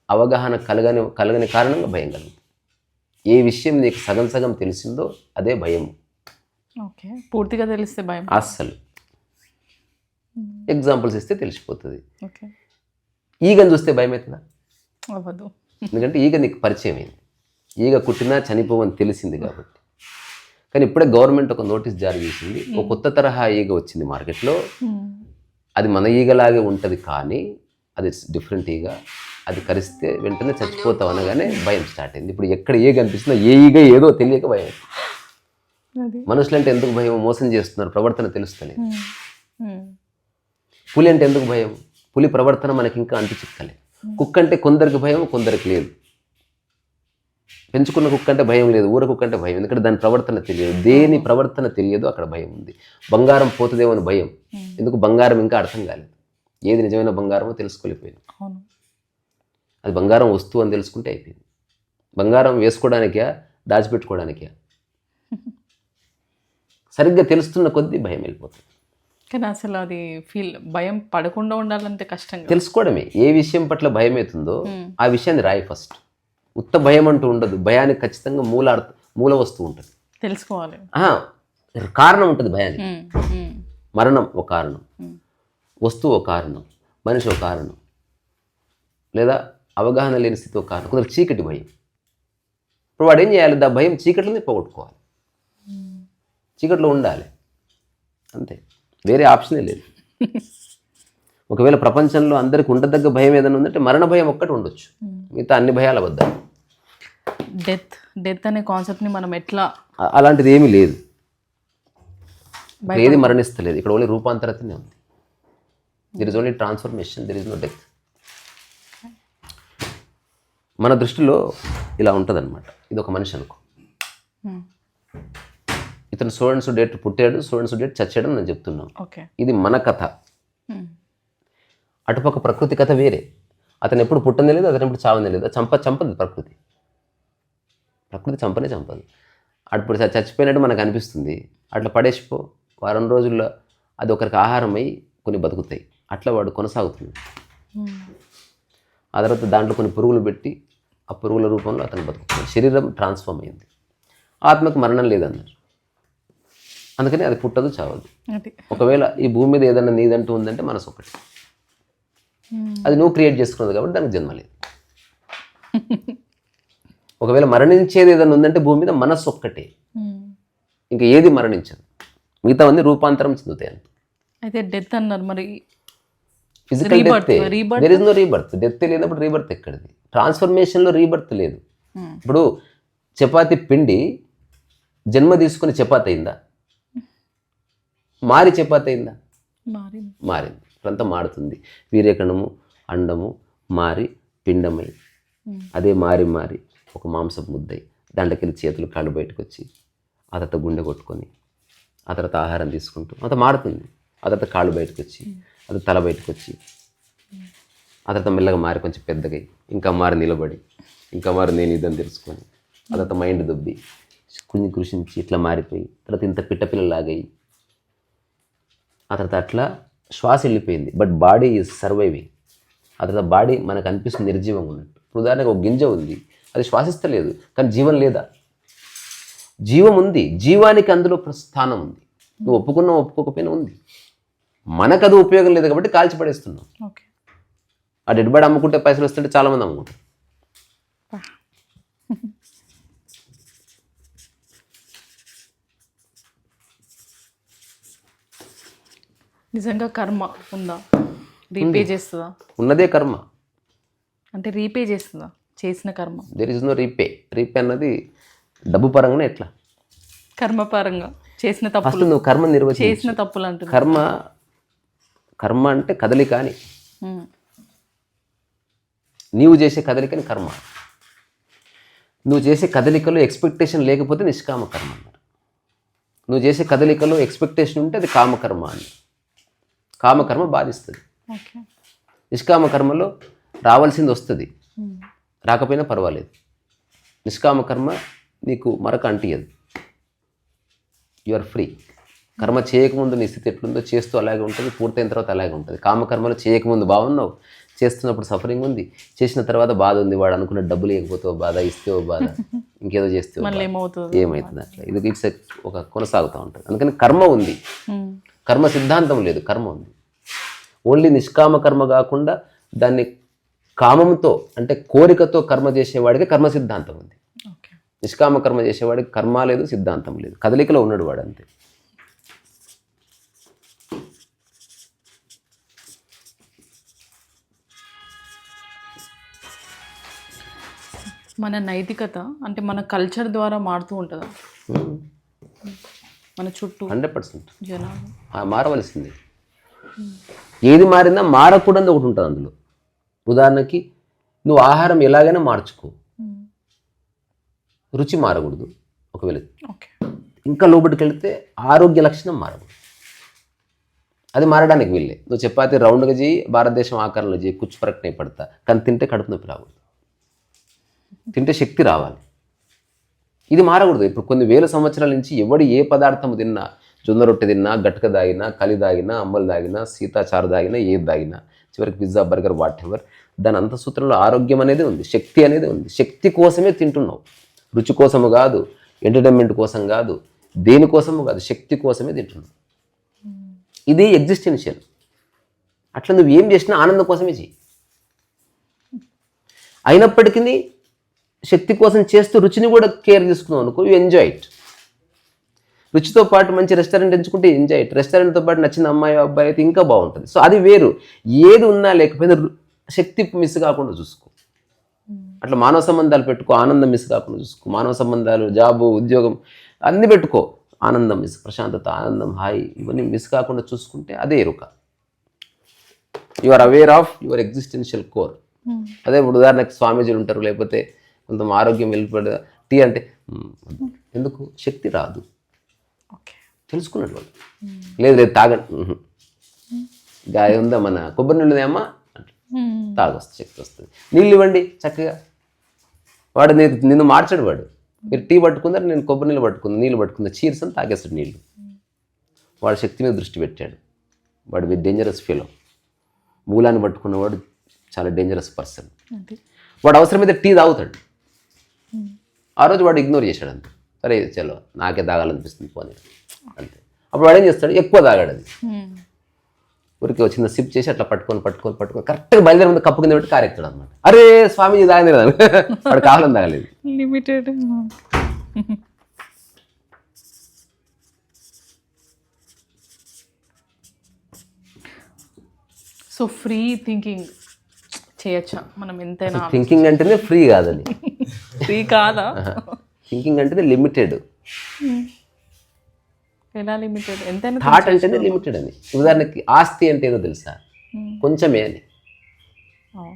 అవగాహన కలగని కారణంగా భయం కలుగుతుంది. ఏ విషయం నీకు సగం సగం తెలిసిందో అదే భయం. ఓకే, పూర్తిగా తెలిస్తే భయం అస్సలు. ఎగ్జాంపుల్స్ ఇస్తే తెలిసిపోతుంది. ఈగను చూస్తే భయం అవుతుందా? అవ్వదు. ఎందుకంటే ఈగ నీకు పరిచయం అయింది. ఈగ కుట్టినా చనిపోవని తెలిసింది కాబట్టి. కానీ ఇప్పుడే గవర్నమెంట్ ఒక నోటీస్ జారీ చేసింది. ఒక కొత్త తరహా ఈగ వచ్చింది మార్కెట్లో. అది మన ఈగలాగే ఉంటుంది, కానీ అది డిఫరెంట్ ఈగ. అది కరిస్తే వెంటనే చచ్చిపోతావు అనగానే భయం స్టార్ట్ అయింది. ఇప్పుడు ఎక్కడ ఏ కనిపిస్తుందో ఏ ఈగ ఏదో తెలియక భయం. మనుషులంటే ఎందుకు భయం? మోసం చేస్తున్నారు, ప్రవర్తన తెలుస్తలేదు. పులి అంటే ఎందుకు భయం? పులి ప్రవర్తన మనకి ఇంకా అంటి చిక్కలే. కుక్క అంటే కొందరికి భయం, కొందరికి లేదు. పెంచుకున్న కుక్క అంటే భయం లేదు, ఊర కుక్క అంటే భయం. ఎందుకంటే దాని ప్రవర్తన తెలియదు. దేని ప్రవర్తన తెలియదు అక్కడ భయం ఉంది. బంగారం పోతుందేమో అని భయం. ఎందుకు? బంగారం ఇంకా అర్థం కాలేదు. ఏది నిజమైన బంగారమో తెలుసుకోలేకపోయింది. అది బంగారం వస్తువు అని తెలుసుకుంటే అయిపోయింది. బంగారం వేసుకోవడానికా దాచిపెట్టుకోవడానికా? సరిగ్గా తెలుస్తున్న కొద్దీ భయం వెళ్ళిపోతుంది. కానీ అసలు అది భయం పడకుండా ఉండాలంటే కష్టం. తెలుసుకోవడమే. ఏ విషయం పట్ల భయం అవుతుందో ఆ విషయాన్ని రాయి ఫస్ట్. ఉత్త భయం అంటూ ఉండదు. భయానికి ఖచ్చితంగా మూల వస్తువు ఉంటుంది, తెలుసుకోవాలి. కారణం ఉంటుంది భయానికి. మరణం ఒక కారణం, వస్తువు ఒక కారణం, మనిషి ఒక కారణం, లేదా అవగాహన లేని స్థితి ఒక కారణం. కొందరు చీకటి భయం. ఇప్పుడు వాడు ఏం చేయాలి? దా భయం చీకట్లోనే పోగొట్టుకోవాలి. చీకట్లో ఉండాలి, అంతే. వేరే ఆప్షనే లేదు. ఒకవేళ ప్రపంచంలో అందరికి ఉండదగ్గ భయం ఏదైనా ఉందంటే మరణ భయం ఒక్కటి ఉండొచ్చు, మిగతా అన్ని భయాలు అబద్ధాలు. డెత్ అనే కాన్సెప్ట్ని మనం ఎట్లా? అలాంటిది ఏమీ లేదు. ఏది మరణిస్తలేదు. ఇక్కడ ఓన్లీ రూపాంతరతనే ఉంది. There is only transformation, there is no death. మన దృష్టిలో ఇలా ఉంటుంది అనమాట. ఇది ఒక మనిషి అనుకో, ఇతను సో డేట్ పుట్టాడు, సో డేట్ చచ్చాడు నేను చెప్తున్నాను. ఇది మన కథ. అటుపక్క ప్రకృతి కథ వేరే. అతను ఎప్పుడు పుట్టనే లేదు, అతను ఎప్పుడు చావనే లేదు. చంపదు ప్రకృతి. ప్రకృతి చంపదు. అప్పుడు చచ్చిపోయినట్టు మనకు అనిపిస్తుంది. అట్లా పడేసిపో, వారం రోజుల్లో అది ఒకరికి ఆహారమై కొన్ని బతుకుతాయి. అట్లా వాడు కొనసాగుతుంది. ఆ తర్వాత దాంట్లో కొన్ని పురుగులు పెట్టి ఆ పురుగుల రూపంలో అతను బతుకుతుంది. శరీరం ట్రాన్స్ఫార్మ్ అయింది. ఆత్మకు మరణం లేదన్నారు. అందుకని అది పుట్టదు, చావదు. ఒకవేళ ఈ భూమి మీద ఏదైనా నీదంటూ ఉందంటే మనసు ఒకటి. అది నువ్వు క్రియేట్ చేసుకున్నది కాబట్టి దానికి జన్మ లేదు. ఒకవేళ మరణించేది ఏదైనా ఉందంటే భూమి మీద మనస్సు ఒక్కటే, ఇంకా ఏది మరణించదు. మిగతావన్నీ రూపాంతరం చెందుతాయి అంత. అయితే డెత్ అన్నారు, మరి physical death. There is no rebirth. Death లేనప్పుడు రీబర్త్ ఎక్కడిది? ట్రాన్స్ఫర్మేషన్లో రీబర్త్ లేదు. ఇప్పుడు చపాతి పిండి జన్మ తీసుకుని చపాతి అయిందా? మారి చపాతి అయిందా? మారింది. ఇప్పుడంతా మారుతుంది. వీర్యకణము అండము మారి పిండమై అదే మారి మారి ఒక మాంసపు ముద్దై దాంట్లోకి వెళ్ళి చేతులు కాళ్ళు బయటకు వచ్చి ఆ తర్వాత గుండె కొట్టుకొని ఆ తర్వాత ఆహారం తీసుకుంటూ అంత మారుతుంది. ఆ తర్వాత కాళ్ళు బయటకు వచ్చి అది తల బయటకు వచ్చి ఆ తర్వాత మెల్లగా మారి కొంచెం పెద్దగా ఇంకా మారి నిలబడి ఇంకా మారి నేను ఇదని తెలుసుకొని ఆ తర్వాత మైండ్ దొబ్బి కొంచెం కృషించి ఇట్లా మారిపోయి తర్వాత ఇంత పిట్టపిల్లలాగాయి ఆ తర్వాత అట్లా శ్వాస వెళ్ళిపోయింది. But body is surviving. ఆ తర్వాత బాడీ మనకు అనిపిస్తుంది నిర్జీవంగా ఉన్నట్టు. ఉదాహరణకు ఒక గింజ ఉంది, అది శ్వాసిస్తలేదు కానీ జీవం లేదా? జీవం ఉంది, జీవానికి అందులో స్థానం ఉంది. నువ్వు ఒప్పుకున్నా ఒప్పుకోకపోయినా ఉంది. మనకు అది ఉపయోగం లేదు కాబట్టి కాల్చి పడేస్తున్నాం. ఓకే, ఆ డెడ్ బాడీ అమ్ముకుంటే పైసలు వస్తుంటే చాలామంది అమ్ముకుంటారు. నిజంగా కర్మ ఉందా? రీపే చేస్తుందా? ఉన్నదే కర్మ. అంటే రీపే చేస్తుందా చేసిన కర్మ? There is no repay. Repay అన్నది డబ్బు పరంగానే ఎట్లా? కర్మపరంగా చేసిన ఫస్ట్ తప్పులు, నువ్వు కర్మ నిర్వచించు. చేసిన తప్పులు అంటున్నా. కర్మ అంటే కదలిక అని. నీవు చేసే కదలికని కర్మ. నువ్వు చేసే కదలికలో ఎక్స్పెక్టేషన్ లేకపోతే నిష్కామ కర్మ అన్నారు. నువ్వు చేసే కదలికలో ఎక్స్పెక్టేషన్ ఉంటే అది కామకర్మ అని. కామకర్మ బాధిస్తుంది. ఓకే, నిష్కామ కర్మలో రావాల్సింది వస్తుంది, రాకపోయినా పర్వాలేదు. నిష్కామ కర్మ నీకు మరొక అంటియదు. You are free. కర్మ చేయకముందు నీ స్థితి ఎట్లుందో చేస్తూ అలాగే ఉంటుంది, పూర్తయిన తర్వాత అలాగే ఉంటుంది. కామకర్మలో చేయకముందు బాగున్నావు, చేస్తున్నప్పుడు సఫరింగ్ ఉంది, చేసిన తర్వాత బాధ ఉంది. వాడు అనుకున్న డబ్బులు లేకపోతే బాధ, ఇస్తే బాధ, ఇంకేదో చేస్తే ఏమవుతుంది అట్లా. ఇది ఇట్స్ ఒక కొనసాగుతూ ఉంటుంది. అందుకని కర్మ ఉంది, కర్మ సిద్ధాంతం లేదు, కర్మ ఉంది. ఓన్లీ నిష్కామ కర్మ కాకుండా దాన్ని కామంతో అంటే కోరికతో కర్మ చేసేవాడికి కర్మ సిద్ధాంతం ఉంది. నిష్కామ కర్మ చేసేవాడికి కర్మ లేదు, సిద్ధాంతం లేదు, కదలికలో ఉన్నాడు వాడు అంతే. మన నైతికత అంటే మన కల్చర్ ద్వారా మారుతూ ఉంటుందా? మన చుట్టూ 100% జనాలు మారవలసింది. ఏది మారిందా మారకూడదు ఒకటి ఉంటుంది అందులో. ఉదాహరణకి నువ్వు ఆహారం ఎలాగైనా మార్చుకో, రుచి మారకూడదు. ఒకవేళ ఇంకా లోపలికి వెళితే ఆరోగ్య లక్షణం మారకూడదు. అది మారడానికి వీళ్ళే. నువ్వు చపాతి రౌండ్గా చేయి, భారతదేశం ఆకారంలో చేయి, కుచ్చు పరక్నే పడతా, కానీ తింటే కడుపు నొప్పి రాకూడదు, తింటే శక్తి రావాలి. ఇది మారకూడదు. ఇప్పుడు కొన్ని వేల సంవత్సరాల నుంచి ఎవడు ఏ పదార్థం తిన్నా, జొన్న రొట్టె తిన్నా, గట్క దాగినా, కలి దాగినా, అమ్మలు దాగినా, సీతాచారు దాగినా, ఏది దాగినా, చివరికి పిజ్జా బర్గర్ వాట్ ఎవర్, దాని అంతఃసూత్రంలో ఆరోగ్యం అనేది ఉంది, శక్తి అనేది ఉంది. శక్తి కోసమే తింటున్నావు, రుచి కోసము కాదు, ఎంటర్టైన్మెంట్ కోసం కాదు, దేనికోసము కాదు, శక్తి కోసమే తింటున్నావు. ఇది ఎగ్జిస్టెన్షియల్. అట్లా నువ్వు ఏం చేసినా ఆనందం కోసమే చెయ్యి. అయినప్పటికీ శక్తి కోసం చేస్తూ రుచిని కూడా కేర్ తీసుకున్నావు అనుకో, యూ ఎంజాయ్ ఇట్. రుచితో పాటు మంచి రెస్టారెంట్ ఎంచుకుంటే ఎంజాయ్ ఇట్. రెస్టారెంట్తో పాటు నచ్చిన అమ్మాయి అబ్బాయి అయితే ఇంకా బాగుంటుంది. సో అది వేరు. ఏది ఉన్నా లేకపోయినా శక్తి మిస్ కాకుండా చూసుకో. అట్లా మానవ సంబంధాలు పెట్టుకో, ఆనందం మిస్ కాకుండా చూసుకో. మానవ సంబంధాలు, జాబు, ఉద్యోగం అన్నీ పెట్టుకో, ఆనందం మిస్, ప్రశాంతత, ఆనందం, హాయి ఇవన్నీ మిస్ కాకుండా చూసుకుంటే అదే ఎరుక. You are aware of your existential core. అదే ఉదాహరణకి స్వామీజీలు ఉంటారు, లేకపోతే కొంత ఆరోగ్యం వెళ్ళిపోయి టీ అంటే ఎందుకు, శక్తి రాదు, తెలుసుకున్నాడు వాళ్ళు. లేదు లేదు తాగండి, గాయ ఉందా మన కొబ్బరి నీళ్ళు అమ్మా తాగొస్తుంది, శక్తి వస్తుంది. నీళ్ళు ఇవ్వండి చక్కగా. వాడు నిన్ను మార్చాడు. వాడు మీరు టీ పట్టుకుందారు, నేను కొబ్బరి నీళ్ళు పట్టుకుంది, నీళ్ళు పట్టుకుందా, చీర్స్ అని తాగేస్తాడు నీళ్ళు. వాడు శక్తి మీద దృష్టి పెట్టాడు. వాడు విత్ డేంజరస్ ఫీలో. మూలాన్ని పట్టుకున్నవాడు చాలా డేంజరస్ పర్సన్. వాడు అవసరమైతే టీ తాగుతాడు. ఆ రోజు వాడు ఇగ్నోర్ చేశాడు అంతే. సరే చలో నాకే తాగాలనిపిస్తుంది పోనీ అంతే. అప్పుడు వాడు ఏం చేస్తాడు, ఎక్కువ తాగాడు. అది ఊరికి వచ్చిన సిప్ చేసి అట్లా పట్టుకొని కరెక్ట్గా బయలుదేరి ముందు కప్పు కింద పెట్టి కారెత్తాడు అనమాట. అరే స్వామీజీ తాగలేదు, వాడు కావాలని తాగలేదు. లిమిటెడ్. సో ఫ్రీ థింకింగ్ చేయొచ్చా మనం ఎంతైనా? థింకింగ్ అంటేనే ఫ్రీ కాదని. ఫ్రీ కాదా? థింకింగ్ అంటేనే లిమిటెడ్. ఎలా లిమిటెడ్? ఎంతైనా థాట్ అంటేనే లిమిటెడ్ అని. ఉదాహరణకి ఆస్తి అంటే ఏదో తెలుసా? కొంచెమే అని,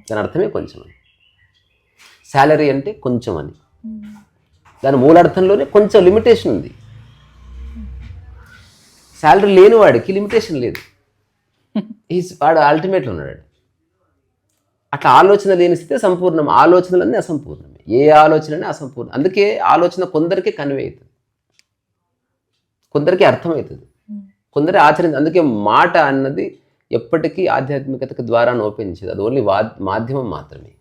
దాని అర్థమే కొంచెం అని. శాలరీ అంటే కొంచెం అని, దాని మూలార్థంలోనే కొంచెం లిమిటేషన్ ఉంది. శాలరీ లేని వాడికి లిమిటేషన్ లేదు, వాడు అల్టిమేట్లో ఉన్నాడు. అట్లా ఆలోచన లేని స్థితి సంపూర్ణం. ఆలోచనలన్నీ అసంపూర్ణమే, ఏ ఆలోచననే అసంపూర్ణం. అందుకే ఆలోచన కొందరికి కన్వే అవుతుంది, కొందరికి అర్థమవుతుంది, కొందరి అందుకే మాట అన్నది ఎప్పటికీ ఆధ్యాత్మికతకు ద్వారా ఓపెన్ అది ఓన్లీ మాధ్యమం మాత్రమే.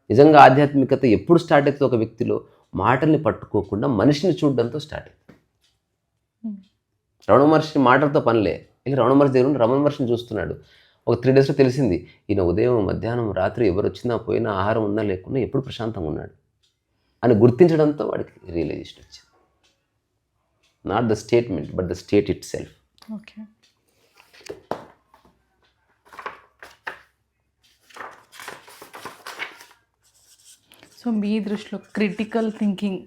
నిజంగా ఆధ్యాత్మికత ఎప్పుడు స్టార్ట్ అవుతుంది? ఒక వ్యక్తిలో మాటల్ని పట్టుకోకుండా మనిషిని చూడడంతో స్టార్ట్ అవుతుంది. రమణ మహర్షి మాటలతో పనిలే, ఇక రమణ మహర్షి దగ్గర ఉండి రమణ మహర్షిని చూస్తున్నాడు. ఒక 3 డేస్లో తెలిసింది, ఈయన ఉదయం మధ్యాహ్నం రాత్రి ఎవరు వచ్చినా పోయినా ఆహారం ఉన్నా లేకున్నా ఎప్పుడు ప్రశాంతంగా ఉన్నాడు అని గుర్తించడంతో వాడికి రియలైజేషన్ వచ్చింది. Not the statement but the state itself. Okay. So మీ దృష్టిలో క్రిటికల్ థింకింగ్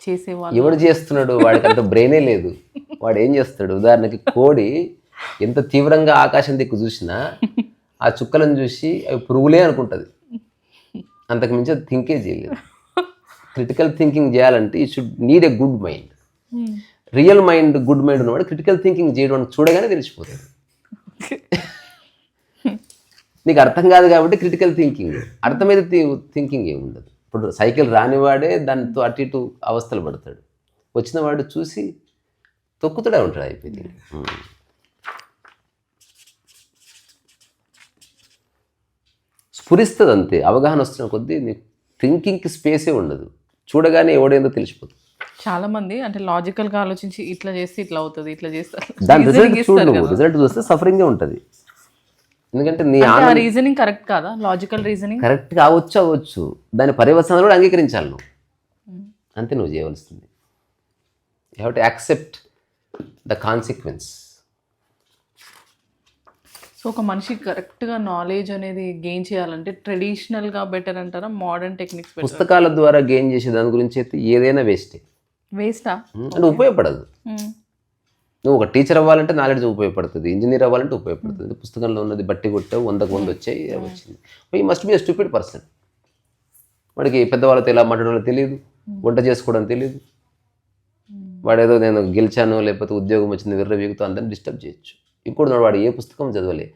చేసేవాళ్ళు ఎవడు చేస్తున్నాడు? వాడికి అంత బ్రెయినే లేదు. వాడు ఏం చేస్తాడు? ఉదాహరణకి కోడి ఎంత తీవ్రంగా ఆకాశం దిక్కు చూసినా ఆ చుక్కలను చూసి అవి పురుగులే అనుకుంటుంది, అంతకు మించి అది థింకే చేయలేదు. క్రిటికల్ థింకింగ్ చేయాలంటే you should need a good mind. Real mind, good mind ఉన్నవాడు క్రిటికల్ థింకింగ్ చేయడం చూడగానే తెలిసిపోతుంది. నీకు అర్థం కాదు కాబట్టి క్రిటికల్ థింకింగ్, అర్థమైతే థింకింగ్ ఏమి ఉండదు. ఇప్పుడు సైకిల్ రానివాడే దానితో అటు ఇటు అవస్థలు పడతాడు, వచ్చిన వాడు చూసి తొక్కుతూనే ఉంటాడు, అయిపోయింది. స్ఫురిస్తుంది అంతే. అవగాహన వస్తున్న కొద్దీ నీకు థింకింగ్కి స్పేసే ఉండదు, చూడగానే ఎవడేందో తెలిసిపోతుంది. చాలా మంది అంటే లాజికల్గా ఆలోచించి ఇట్లా చేస్తే ఇట్లా అవుతుంది, ఇట్లా చేస్తే దాని రిజల్ట్ చూడు, నువ్వు రిజల్ట్ చూస్తే సఫరింగే ఉంటుంది. ఎందుకంటే నీ రీజనింగ్ కరెక్ట్ కాదా? లాజికల్ రీజనింగ్ కరెక్ట్ అవ్వచ్చు, దాని పర్యవసానాలు కూడా అంగీకరించాలి నువ్వు, అంతే నువ్వు చేయవలసింది. You have to accept the consequence. So ఒక మనిషి కరెక్ట్గా నాలెడ్జ్ అనేది గెయిన్ చేయాలంటే ట్రెడిషనల్గా బెటర్ అంటారా, మోడర్న్ టెక్నిక్స్? పుస్తకాల ద్వారా గెయిన్ చేసే దాని గురించి అయితే ఏదైనా వేస్టా అంటే ఉపయోగపడదు. నువ్వు ఒక టీచర్ అవ్వాలంటే నాలెడ్జ్ ఉపయోగపడుతుంది, ఇంజనీర్ అవ్వాలంటే ఉపయోగపడుతుంది. పుస్తకంలో ఉన్నది బట్టి కొట్టావు, 100కు 100 వచ్చాయి, వచ్చింది. ఈ must be a stupid person. వాడికి పెద్దవాళ్ళతో ఎలా మాట్లాడాలో తెలియదు, వంట చేసుకోవడం తెలియదు, వాడేదో నేను గెలిచాను లేకపోతే ఉద్యోగం వచ్చింది విర్రవీగుతో అందరిని డిస్టర్బ్ చేయొచ్చు. ఇంకోటి వాడు ఏ పుస్తకం చదవలే,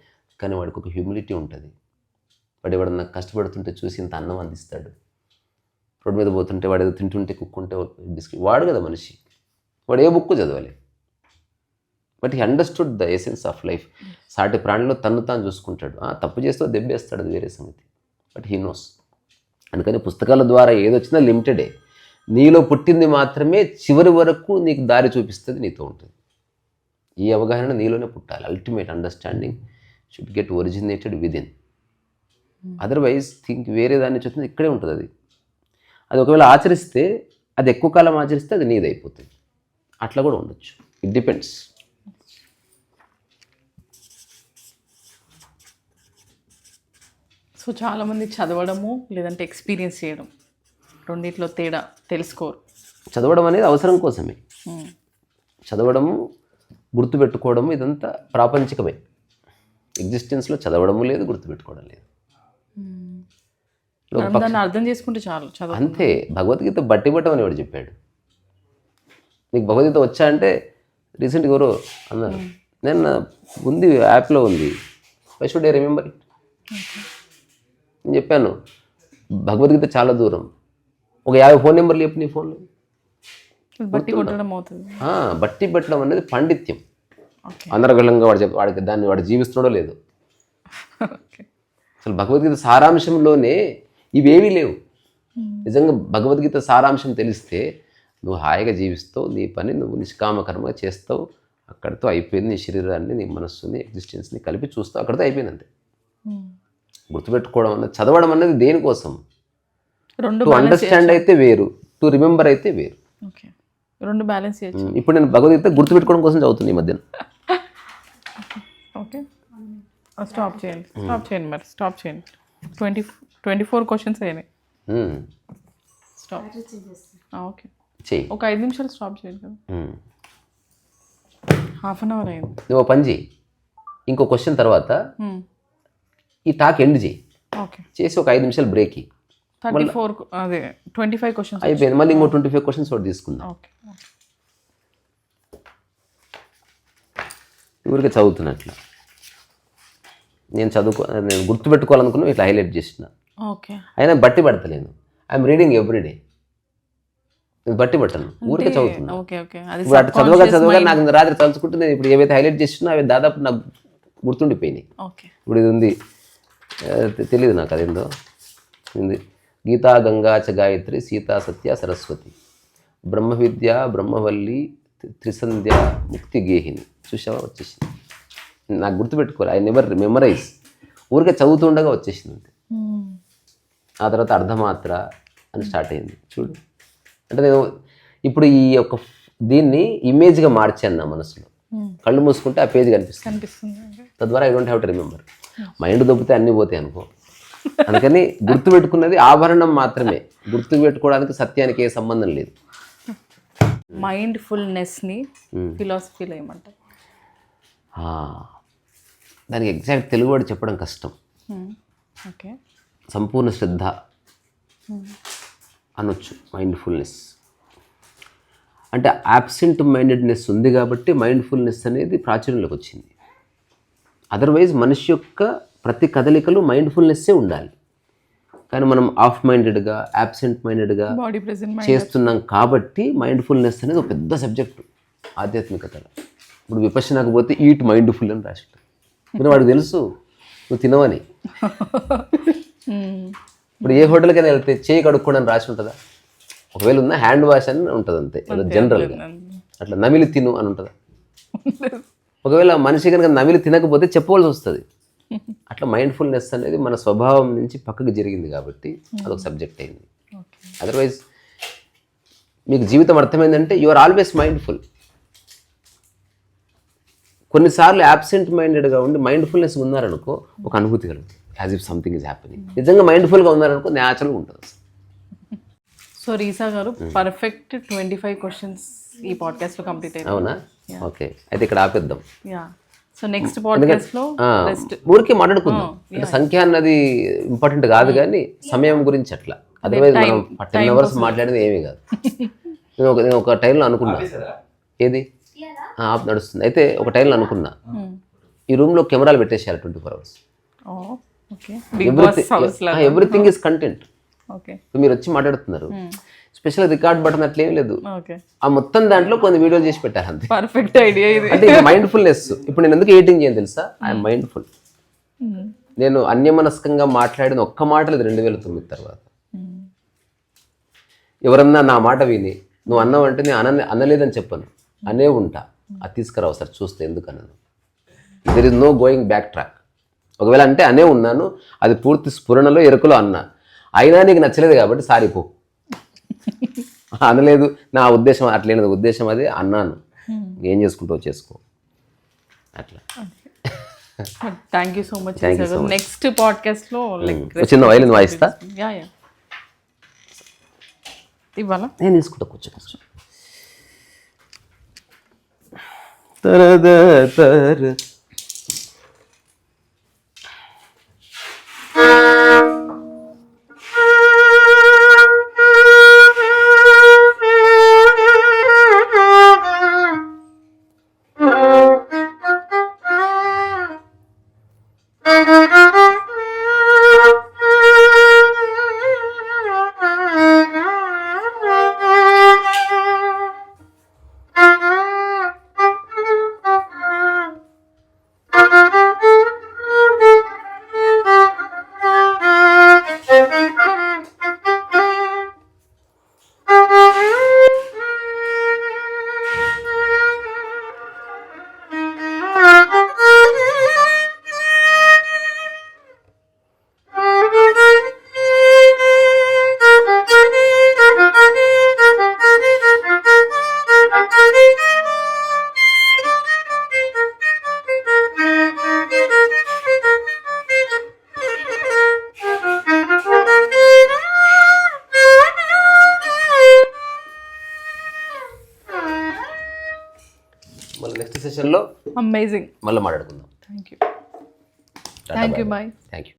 కానీ వాడికి ఒక హ్యూమిలిటీ ఉంటుంది. వాడు ఎవడన్నా కష్టపడుతుంటే చూసి ఇంత అన్నం అందిస్తాడు, రోడ్డు మీద పోతుంటే వాడు ఏదో తింటుంటే కుక్కుంటే బిస్కెట్, వాడు కదా మనిషి. వాడు ఏ బుక్ చదవాలి, but he understood the essence of life. సాటి ప్రాణిలో తను తాను చూసుకుంటాడు. తప్పు చేస్తూ దెబ్బేస్తాడు, అది వేరే సంగతి, బట్ హీ నోస్. అందుకని పుస్తకాల ద్వారా ఏదొచ్చినా లిమిటెడే. నీలో పుట్టింది మాత్రమే చివరి వరకు నీకు దారి చూపిస్తుంది, నీతో ఉంటుంది. ఈ అవగాహన నీలోనే పుట్టాలి. Ultimate understanding should get originated within. Otherwise think వేరే దాన్ని చూస్తుంది, ఇక్కడే ఉంటుంది. అది ఒకవేళ ఆచరిస్తే, అది ఎక్కువ కాలం ఆచరిస్తే అది నీదైపోతుంది. అట్లా కూడా ఉండొచ్చు, ఇట్ డిపెండ్స్. సో చాలామంది చదవడము లేదంటే ఎక్స్పీరియన్స్ చేయడం, రెండిట్లో తేడా తెలుసుకోరు. చదవడం అనేది అవసరం కోసమే, చదవడము గుర్తుపెట్టుకోవడము ఇదంతా ప్రాపంచికమే. ఎగ్జిస్టెన్స్లో చదవడము లేదు, గుర్తుపెట్టుకోవడం లేదు. దాన్ని అర్థం చేసుకుంటే చాలు, చదువు అంతే. భగవద్గీత బట్టి పట్టమని ఎవడు చెప్పాడు? నీకు భగవద్గీత వచ్చా అంటే, రీసెంట్గా ఎవరో అన్నారు, నేను ఉంది యాప్లో ఉంది, why should I remember it. నేను చెప్పాను భగవద్గీత చాలా దూరం, ఒక 50 ఫోన్ నెంబర్లు చెప్పు నీ ఫోన్లో. బట్టి కొట్టడం అవుతుంది. బట్టి పెట్టడం అనేది పాండిత్యం. అనర్గళంగా వాడికి దాన్ని వాడు జీవిస్తున్నాడో లేదు. అసలు భగవద్గీత సారాంశంలోనే ఇవేవీ లేవు. నిజంగా భగవద్గీత సారాంశం తెలిస్తే నువ్వు హాయిగా జీవిస్తావు, నీ పని నువ్వు నిష్కామకర్మగా చేస్తావు, అక్కడితో అయిపోయింది. నీ శరీరాన్ని, నీ మనస్సుని, ఎగ్జిస్టెన్స్ని కలిపి చూస్తావు, అక్కడితో అయిపోయింది అంతే. గుర్తుపెట్టుకోవడం అన్నది, చదవడం అన్నది దేనికోసం? టు అండర్స్టాండ్ అయితే వేరు, టు రిమెంబర్ అయితే వేరు. రెండు బ్యాలెన్స్ చేయొచ్చు. ఇప్పుడు నేను భగవద్గీత గుర్తుపెట్టుకోవడం కోసం చదువుతుంది ఈ మధ్యన. ఓకే, స్టాప్ చేయండి మరి స్టాప్ చేయండి. 24 క్వశ్చన్స్ అయినాయి. స్టాప్. ఓకే, ఒక 5 నిమిషాలు స్టాప్ చేయండి కదా. ½ అన్ అవర్ అయింది. నువ్వు పని చేయి, ఇంకో క్వశ్చన్ తర్వాత ఈ టాక్ ఎండ్ చేయి, ఓకే. చేసి ఒక 5 నిమిషాలు బ్రేక్ 34 అదే 25 క్వశ్చన్స్ అయిపోయింది. మళ్ళీ ఇంకో 25 క్వశ్చన్స్ ఒకటి తీసుకుందాం. ఓకే. ఊరికే చదువుతున్నట్లు నేను గుర్తుపెట్టుకోవాలనుకున్నా ఇట్లా హైలైట్ చేసిన. ఓకే. అయినా బట్టి పడతలేను. I'm reading everyday. నేను బట్టి పట్టను, ఊరికే చదువుతున్నా. Okay okay. అది ఇప్పుడు అటు చదవగా నాకు రాత్రి తలుచుకుంటే నేను ఇప్పుడు ఏవైతే హైలైట్ చేస్తున్నా అవి దాదాపు నాకు గుర్తుండిపోయినాయి. ఓకే. ఇప్పుడు ఇది ఉంది, తెలియదు నాకు అదేందో ఉంది. గీతా గంగా చ గాయత్రి సీతా సత్య సరస్వతి బ్రహ్మ విద్య బ్రహ్మవల్లి త్రిసంధ్య ముక్తి గేహిని. చూసావా, వచ్చేసింది. నాకు గుర్తుపెట్టుకోవాలి. I never memorize. ఊరికే చదువుతుండగా వచ్చేసింది. ఆ తర్వాత అర్ధమాత్ర అని స్టార్ట్ అయింది. చూడు, అంటే నేను ఇప్పుడు ఈ యొక్క దీన్ని ఇమేజ్గా మార్చాను నా మనసులో. కళ్ళు మూసుకుంటే ఆ పేజ్ కనిపిస్తుంది. తద్వారా I don't have to remember. Mind దొబ్బితే అన్నీ పోతాయి అనుకో. అందుకని గుర్తుపెట్టుకున్నది ఆభరణం మాత్రమే. గుర్తుపెట్టుకోవడానికి సత్యానికి ఏ సంబంధం లేదు. మైండ్ఫుల్నెస్ని ఫిలాసఫీలో ఏమంటారు? దానికి ఎగ్జాక్ట్ తెలుగు వర్డ్ చెప్పడం కష్టం. ఓకే. సంపూర్ణ శ్రద్ధ అనొచ్చు. మైండ్ఫుల్నెస్ అంటే యాబ్సెంట్ మైండెడ్నెస్ ఉంది కాబట్టి మైండ్ఫుల్నెస్ అనేది ప్రాచుర్యంలోకి వచ్చింది. అదర్వైజ్ మనిషి యొక్క ప్రతి కదలికలు మైండ్ఫుల్నెస్సే ఉండాలి. కానీ మనం ఆఫ్ మైండెడ్గా యాబ్సెంట్ మైండెడ్గా చేస్తున్నాం కాబట్టి మైండ్ఫుల్నెస్ అనేది ఒక పెద్ద సబ్జెక్టు ఆధ్యాత్మికతలో. ఇప్పుడు విపశ్యనకు పోతే ఈట్ మైండ్ఫుల్ అని రాసిట్టు. మీరు వాడికి తెలుసు నువ్వు తినవని. ఇప్పుడు ఏ హోటల్కైనా వెళ్తే చేయి కడుక్కోవడానికి రాసి ఉంటుందా? ఒకవేళ ఉన్న హ్యాండ్ వాష్ అని ఉంటుంది అంతే, జనరల్గా. అట్లా నమిలి తిను అని ఉంటుందా? ఒకవేళ మనిషి కనుక నమిలి తినకపోతే చెప్పవలసి వస్తుంది. అట్లా మైండ్ఫుల్నెస్ అనేది మన స్వభావం నుంచి పక్కకు జరిగింది కాబట్టి అదొక సబ్జెక్ట్ అయింది. అదర్వైజ్ మీకు జీవితం అర్థమైందంటే యు ఆర్ ఆల్వేస్ మైండ్ఫుల్. కొన్నిసార్లు యాబ్సెంట్ మైండెడ్గా ఉండి మైండ్ఫుల్నెస్ ఉన్నారనుకో ఒక అనుభూతి కలుగుతుంది, as if something is happening. నిజంగా మైండ్ఫుల్గా ఉన్నారనుకో న్యాచురల్గా ఉంటుంది. సో రీసా గారు పర్ఫెక్ట్ 25 క్వశ్చన్స్ ఈ పాడ్కాస్ట్లో కంప్లీట్ అయ్యాయి. అవునా? ఓకే, అయితే ఇక్కడ ఆపేద్దాం. సో నెక్స్ట్ పాడ్కాస్ట్లో ఊరికే మాట్లాడుకుందాం. అంటే సంఖ్య అన్నది ఇంపార్టెంట్ కాదు, కానీ సమయం గురించి అట్లా. అదర్వైజ్ మనం 10 hours మాట్లాడేది ఏమీ కాదు. నేను ఒక టైంలో అనుకున్నా, ఏది నడుస్తుంది. అయితే ఒక టైంలో అనుకున్నా ఈ రూమ్లో కెమెరాలు పెట్టేసేయాలి 24 hours. Everything is content. మీరు వచ్చి మాట్లాడుతున్నారు, స్పెషల్ రికార్డ్ బటన్ అట్లేం లేదు. ఆ మొత్తం దాంట్లో కొన్ని వీడియోలు చేసి పెట్టారు అంతే. పర్ఫెక్ట్ ఐడియా ఇది. అంటే మైండ్ఫుల్నెస్. ఇప్పుడు నేను ఎందుకు ఎడిటింగ్ చేయను తెలుసా? I'm mindful. నేను అన్యమనస్కంగా మాట్లాడిన ఒక్క మాట లేదు 2009 తర్వాత. ఎవరన్నా నా మాట విని నువ్వు అన్నావంటే నేను అనలేదని చెప్పను, అనే ఉంటా. అది తీసుకురావు సార్ చూస్తే ఎందుకు అన్నాను. There is no going back track. ఒకవేళ అంటే అనే ఉన్నాను, అది పూర్తి స్ఫురణలో ఎరుకలో అన్నా, అయినా నీకు నచ్చలేదు కాబట్టి సారీ పో, అనలేదు నా ఉద్దేశం అట్లేనది, ఉద్దేశం అది అన్నాను, ఏం చేసుకుంటావు చేసుకో అట్లా. Thank you so much. Next పాడ్కాస్ట్లో చిన్న వైలిన్ వాయిస్తా ఇవ్వాలా? నేను తీసుకుంటా, కూర్చో. తర మళ్ళీ నెక్స్ట్ సెషన్లో అమేజింగ్ మళ్ళీ మాట్లాడుకుందాం. Thank you. Thank you bye. Thank you.